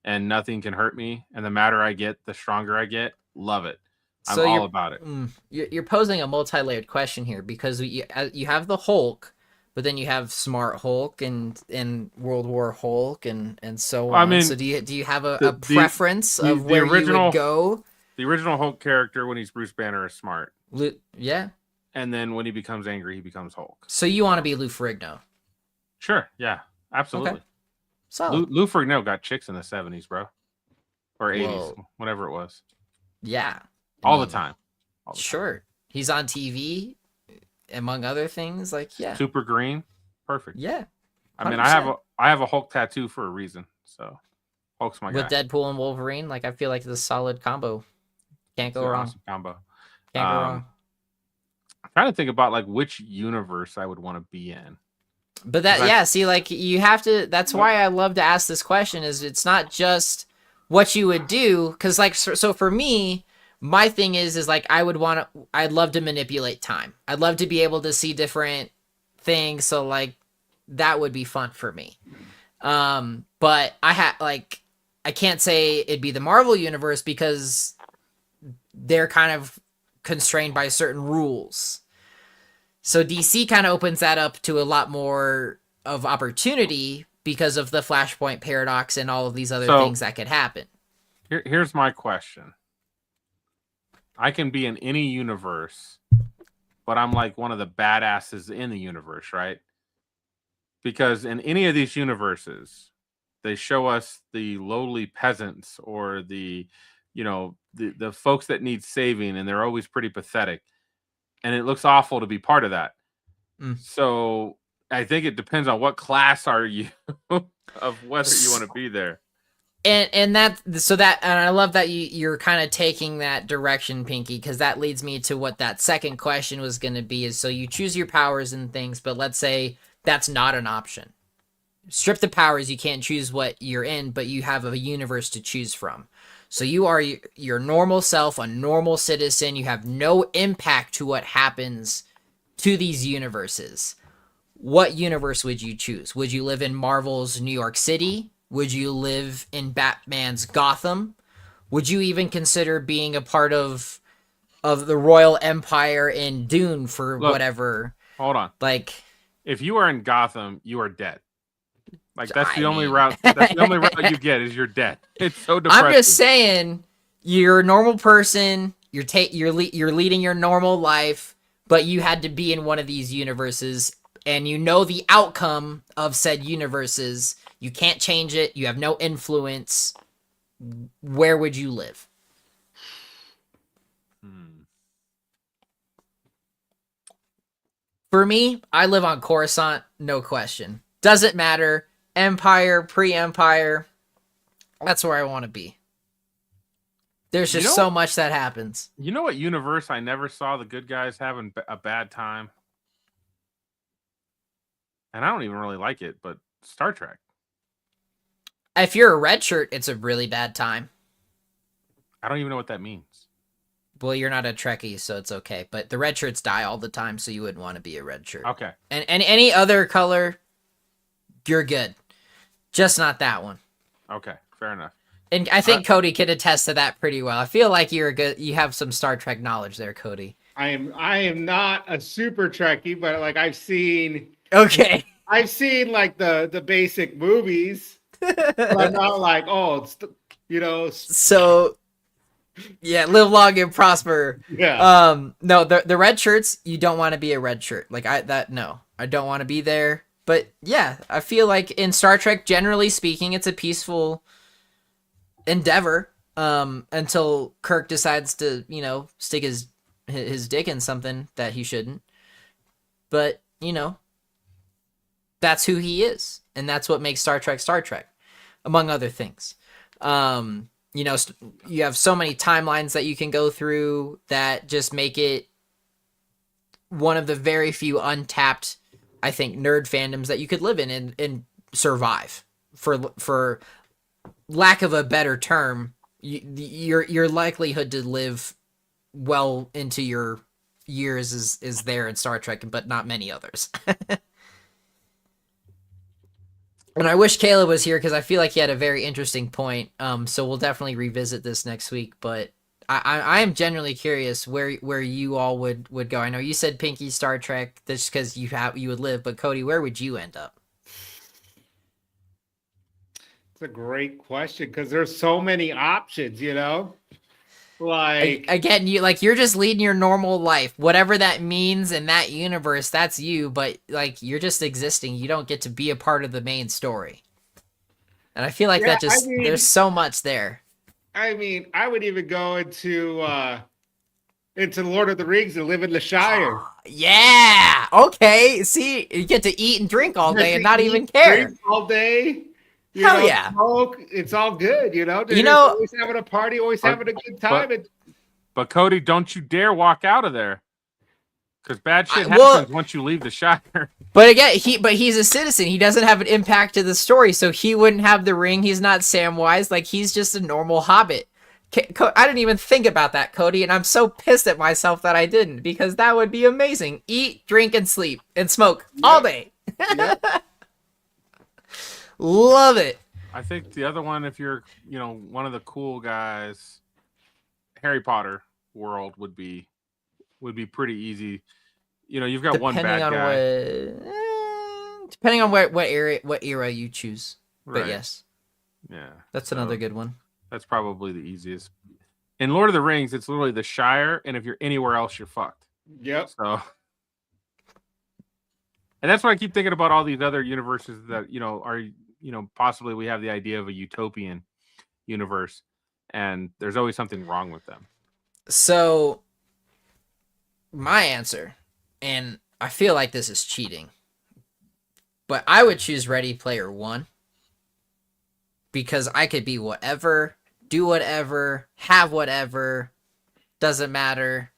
and nothing can hurt me. And the madder I get, the stronger I get. Love it. I'm all about it. You're posing a multi-layered question here, because you have the Hulk, but then you have Smart Hulk and World War Hulk and so on. I mean, so do you have a preference of where you would go? The original Hulk character, when he's Bruce Banner, is smart. Yeah. And then when he becomes angry, he becomes Hulk. So you want to be Lou Ferrigno? Sure. Yeah. Absolutely. Okay. Solid. Lou Ferrigno got chicks in the 70s, bro, or 80s, whatever it was. Yeah. All the time. Sure. He's on TV. Among other things, like super green, perfect. Yeah, 100%. I mean, I have a Hulk tattoo for a reason. So Hulk's my guy. With Deadpool and Wolverine, like, I feel like it's a solid combo. Can't go wrong. Awesome combo. Can't go wrong. I'm trying to think about, like, which universe I would want to be in. But see, like, you have to. That's why I love to ask this question. Is it's not just what you would do, because, like, so for me. My thing is like, I'd love to manipulate time. I'd love to be able to see different things. So, like, that would be fun for me. But I can't say it'd be the Marvel universe, because they're kind of constrained by certain rules. So DC kind of opens that up to a lot more of opportunity because of the Flashpoint paradox and all of these other things that could happen. Here's my question. I can be in any universe, but I'm like one of the badasses in the universe, right? Because in any of these universes, they show us the lowly peasants or the folks that need saving, and they're always pretty pathetic. And it looks awful to be part of that. So I think it depends on what class are you of whether you want to be there. And I love that you're kind of taking that direction, Pinky, because that leads me to what that second question was going to be. Is so you choose your powers and things, but let's say that's not an option. Strip the powers, you can't choose what you're in, but you have a universe to choose from. So you are your normal self, a normal citizen. You have no impact to what happens to these universes. What universe would you choose? Would you live in Marvel's New York City? Would you live in Batman's Gotham? Would you even consider being a part of the Royal Empire in Dune for whatever? Hold on. Like, if you are in Gotham, you are dead. Like, that's the only route. That's the only route you get, is you're dead. It's so depressing. I'm just saying, you're a normal person. You're leading your normal life, but you had to be in one of these universes, and you know the outcome of said universes. You can't change it. You have no influence. Where would you live? For me, I live on Coruscant, no question. Doesn't matter. Empire, pre-Empire. That's where I want to be. There's just so much that happens. You know what universe I never saw the good guys having a bad time? And I don't even really like it, but Star Trek. If you're a red shirt, it's a really bad time. I don't even know what that means. Well, you're not a Trekkie, so it's okay. But the red shirts die all the time, so you wouldn't want to be a red shirt. Okay. And any other color, you're good. Just not that one. Okay, fair enough. And I think Cody could attest to that pretty well. I feel like you have some Star Trek knowledge there, Cody. I am not a super Trekkie, but like I've seen Okay. like the basic movies. But I'm not like, oh, it's So yeah, live long and prosper. yeah. No, the red shirts, you don't want to be a red shirt. Like I don't want to be there. But yeah, I feel like in Star Trek, generally speaking, it's a peaceful endeavor. Until Kirk decides to, stick his dick in something that he shouldn't. But, that's who he is. And that's what makes Star Trek, among other things. You have so many timelines that you can go through that just make it one of the very few untapped, I think, nerd fandoms that you could live in and survive. For lack of a better term, your likelihood to live well into your years is there in Star Trek, but not many others. And I wish Caleb was here because I feel like he had a very interesting point. So we'll definitely revisit this next week. But I am genuinely curious where you all would go. I know you said Pinky Star Trek just because you would live, but Cody, where would you end up? It's a great question because there's so many options, Like Again, you're just leading your normal life, whatever that means in that universe. That's you, but like you're just existing. You don't get to be a part of the main story. And I feel like there's so much there. I mean, I would even go into Lord of the Rings and live in the Shire. Yeah. Okay. See, you get to eat and drink all day and not even care. Drink all day. Hell yeah. Smoke, it's all good, always having a party, always having a good time. But Cody, don't you dare walk out of there. Because bad shit happens once you leave the Shire. But again, he's a citizen. He doesn't have an impact to the story, so he wouldn't have the ring. He's not Samwise. Like, he's just a normal hobbit. I didn't even think about that, Cody, and I'm so pissed at myself that I didn't, because that would be amazing. Eat, drink, and sleep, and smoke all day. Yep. Love it. I think the other one, if you're, one of the cool guys, Harry Potter world would be pretty easy. You've got one bad guy. Depending on what era you choose. But yes. Yeah. That's another good one. That's probably the easiest. In Lord of the Rings, it's literally the Shire, and if you're anywhere else, you're fucked. Yep. So, and that's why I keep thinking about all these other universes that are possibly we have the idea of a utopian universe, and there's always something wrong with them. So, my answer, and I feel like this is cheating, but I would choose Ready Player One because I could be whatever, do whatever, have whatever, doesn't matter.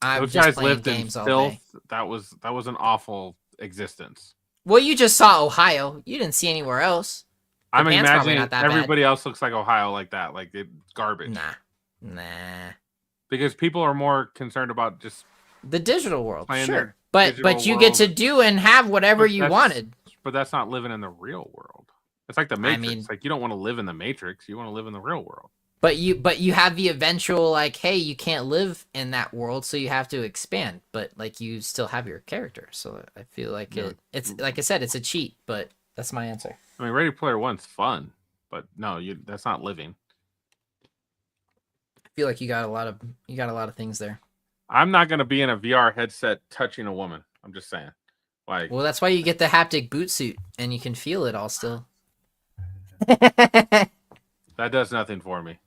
Those guys lived in filth. That was an awful existence. Well, you just saw Ohio. You didn't see anywhere else. I'm imagining everybody else looks like Ohio like that. Like it's garbage. Nah. Because people are more concerned about just the digital world. Sure. But you get to do and have whatever you wanted. But that's not living in the real world. It's like the Matrix. Like you don't want to live in the Matrix. You want to live in the real world. But you have the eventual, like, hey, you can't live in that world, so you have to expand. But like you still have your character. So I feel like it's like I said, it's a cheat, but that's my answer. I mean, Ready Player One's fun, but no, that's not living. I feel like you got a lot of things there. I'm not gonna be in a VR headset touching a woman. I'm just saying. Like, well, that's why you get the haptic boot suit and you can feel it all still. That does nothing for me.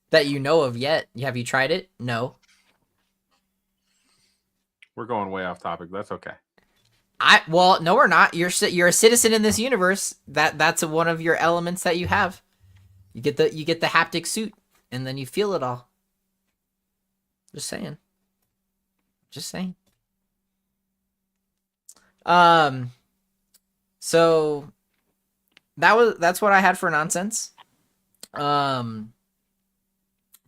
That you know of yet. Have you tried it? No. We're going way off topic. That's okay. Well, no, we're not. You're a citizen in this universe. That's one of your elements that you have. You get the haptic suit, and then you feel it all. Just saying. So that's what I had for nonsense.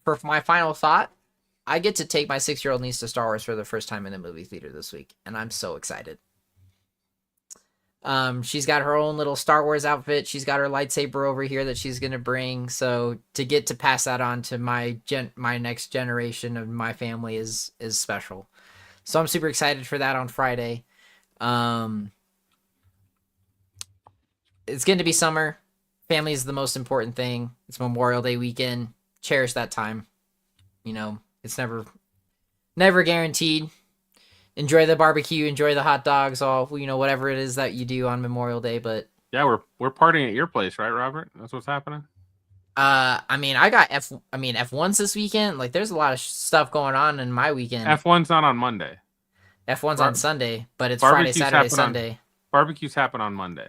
For my final thought, I get to take my 6-year-old niece to Star Wars for the first time in the movie theater this week, and I'm so excited. She's got her own little Star Wars outfit. She's got her lightsaber over here that she's gonna bring. So to get to pass that on to my next generation of my family is special. So I'm super excited for that on Friday. It's going to be summer. Family is the most important thing. It's Memorial Day weekend. Cherish that time. It's never guaranteed. Enjoy the barbecue, enjoy the hot dogs, all whatever it is that you do on Memorial Day. But yeah, we're partying at your place, right, Robert? That's what's happening. I got F1s this weekend. Like, there's a lot of stuff going on in my weekend. F1's not on Monday. F1's on Sunday, but it's Friday, Saturday, Sunday. Barbecues happen on Monday.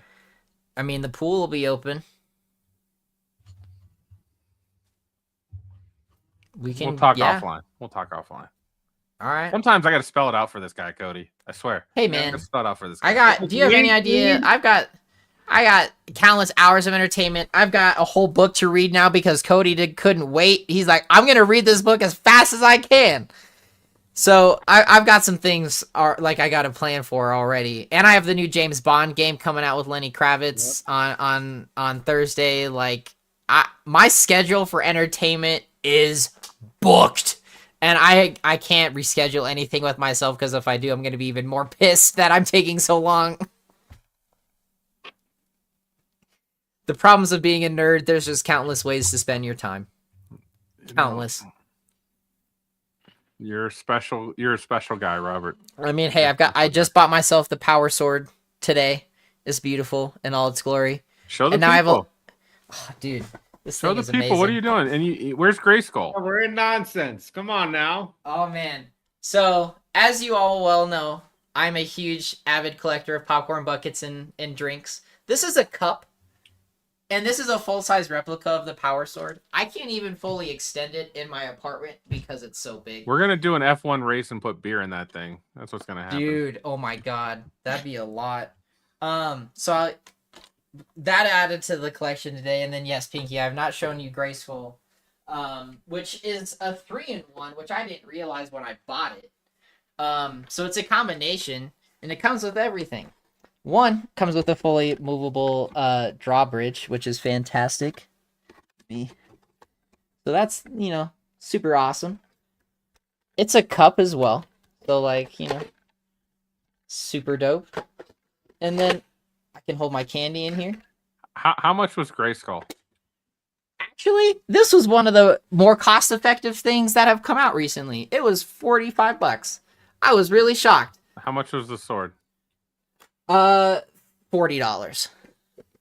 The pool will be open. We'll talk offline. We'll talk offline. All right. Sometimes I got to spell it out for this guy, Cody. I swear. Hey, man. I got to spell it out for this guy. Do you have any idea? I got countless hours of entertainment. I've got a whole book to read now because Cody couldn't wait. He's like, I'm going to read this book as fast as I can. So I've got some things I got a plan for already, and I have the new James Bond game coming out with Lenny Kravitz on Thursday. Like, my schedule for entertainment is booked, and I can't reschedule anything with myself because if I do, I'm going to be even more pissed that I'm taking so long. The problems of being a nerd, there's just countless ways to spend your time. Countless. You're a special guy, Robert. Hey, I just bought myself the power sword today. It's beautiful in all its glory. Show the people. Dude, this Show thing the is people. amazing. What are you doing? And where's Grayskull? Oh, we're in nonsense. Come on now. Oh, man. So, as you all well know, I'm a huge avid collector of popcorn buckets and drinks. This is a cup. And this is a full-size replica of the power sword. I can't even fully extend it in my apartment because it's so big. We're going to do an F1 race and put beer in that thing. That's what's going to happen. Dude, oh my god. That'd be a lot. That added to the collection today. And then, yes, Pinky, I have not shown you Graceful, which is a 3-in-1, which I didn't realize when I bought it. So it's a combination, and it comes with everything. One comes with a fully movable drawbridge, which is fantastic. So that's, super awesome. It's a cup as well. So, super dope. And then I can hold my candy in here. How much was Grayskull? Actually, this was one of the more cost-effective things that have come out recently. It was $45. I was really shocked. How much was the sword? $40.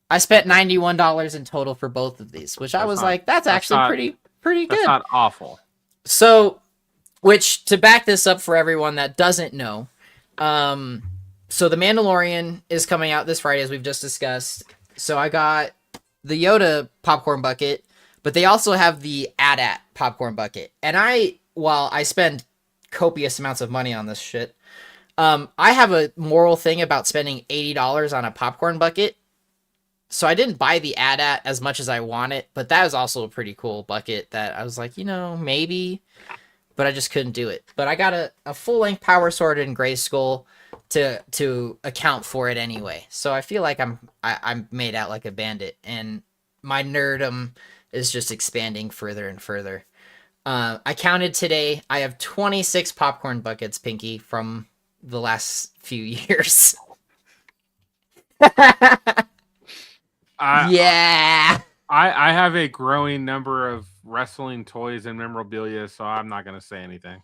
I spent $91 in total for both of these, which I was like, that's actually pretty good. That's not awful. So, which to back this up for everyone that doesn't know, so The Mandalorian is coming out this Friday, as we've just discussed. So I got the Yoda popcorn bucket, but they also have the AT-AT popcorn bucket. And while I spend copious amounts of money on this shit, I have a moral thing about spending $80 on a popcorn bucket. So I didn't buy the AT-AT as much as I want it, but that was also a pretty cool bucket that I was like, maybe, but I just couldn't do it. But I got a full-length power sword in Grayskull to account for it anyway. So I feel like I'm made out like a bandit, and my nerdum is just expanding further and further. I counted today. I have 26 popcorn buckets, Pinky, from the last few years. I have a growing number of wrestling toys and memorabilia, so I'm not going to say anything.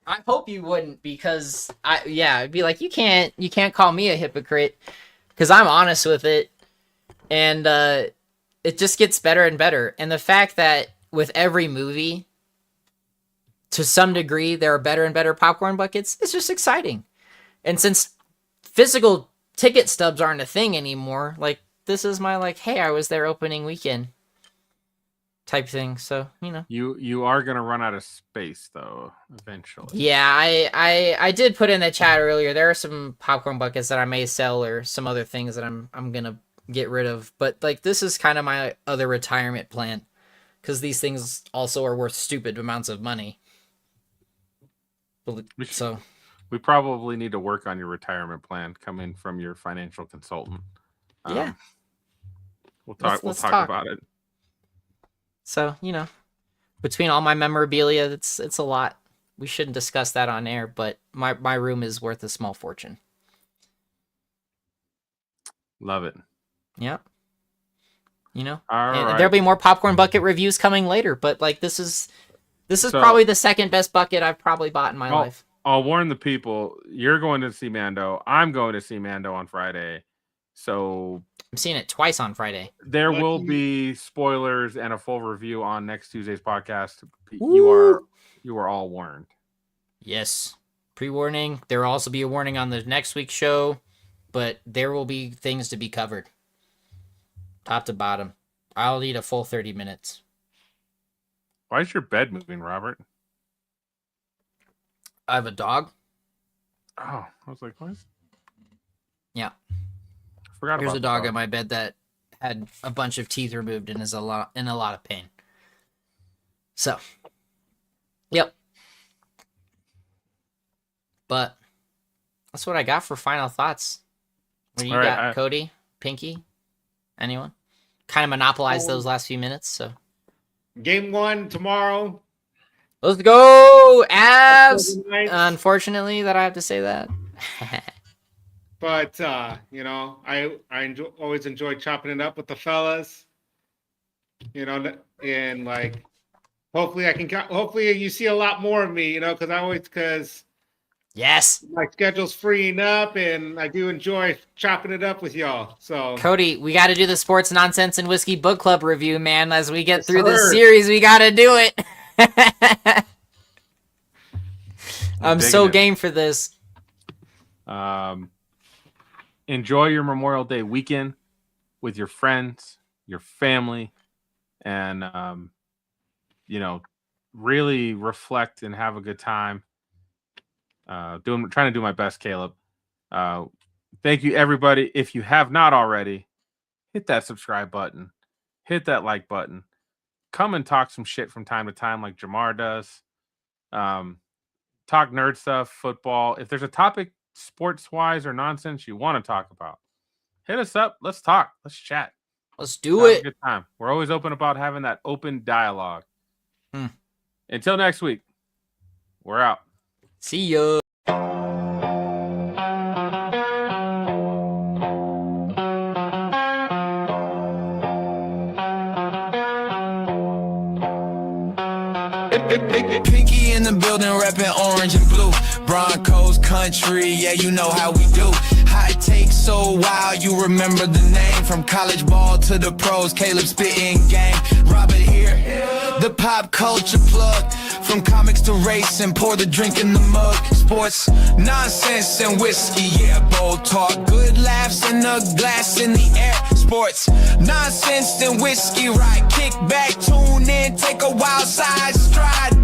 I hope you wouldn't, because I'd be like, you can't call me a hypocrite, because I'm honest with it, and it just gets better and better. And the fact that with every movie, to some degree, there are better and better popcorn buckets, it's just exciting. And since physical ticket stubs aren't a thing anymore, like, this is my, hey, I was there opening weekend type thing. So, You are going to run out of space, though, eventually. Yeah, I did put in the chat earlier. There are some popcorn buckets that I may sell, or some other things that I'm going to get rid of. But, this is kind of my other retirement plan, because these things also are worth stupid amounts of money. So we probably need to work on your retirement plan coming from your financial consultant. Yeah. We'll talk. Let's talk about it. So, between all my memorabilia, it's a lot. We shouldn't discuss that on air, but my room is worth a small fortune. Love it. Yep. All right. There'll be more popcorn bucket reviews coming later, but like this is probably the second best bucket I've probably bought in my life. I'll warn the people, you're going to see Mando. I'm going to see Mando on Friday. So I'm seeing it twice on Friday. There will be spoilers and a full review on next Tuesday's podcast. Woo! You are all warned. Yes. Pre-warning. There will also be a warning on the next week's show, but there will be things to be covered. Top to bottom. I'll need a full 30 minutes. Why is your bed moving, Robert? I have a dog. Oh, I was like, what? Yeah. I forgot There's about a dog in my bed that had a bunch of teeth removed and is in a lot of pain. So, yep. But that's what I got for final thoughts. What do you got, Cody? Pinky? Anyone? Kind of monopolized those last few minutes, so. Game 1 tomorrow. Let's go, Avs! Unfortunately, that I have to say that. But I always enjoy chopping it up with the fellas. And like, hopefully you see a lot more of me. Because yes, my schedule's freeing up, and I do enjoy chopping it up with y'all. So Cody, we got to do the Sports Nonsense and Whiskey Book Club review, man. As we get through this series, we got to do it. I'm so game for this. Enjoy your Memorial Day weekend with your friends, your family, and really reflect and have a good time. Trying to do my best, Caleb. Thank you, everybody. If you have not already, hit that subscribe button, hit that like button. Come and talk some shit from time to time, like Jamar does. Talk nerd stuff, football. If there's a topic, sports-wise or nonsense, you want to talk about, hit us up. Let's talk. Let's chat. Let's do it. Have a good time. We're always open about having that open dialogue. Until next week, we're out. See ya. Pinky in the building, reppin' orange and blue. Broncos country, yeah, you know how we do. Hot take so wild, you remember the name. From college ball to the pros, Caleb spitting game. Robert here, the pop culture plug. From comics to racing, pour the drink in the mug. Sports, nonsense and whiskey, yeah, bold talk. Good laughs and a glass in the air. Sports, nonsense and whiskey, right? Kick back, tune in, take a wild side stride.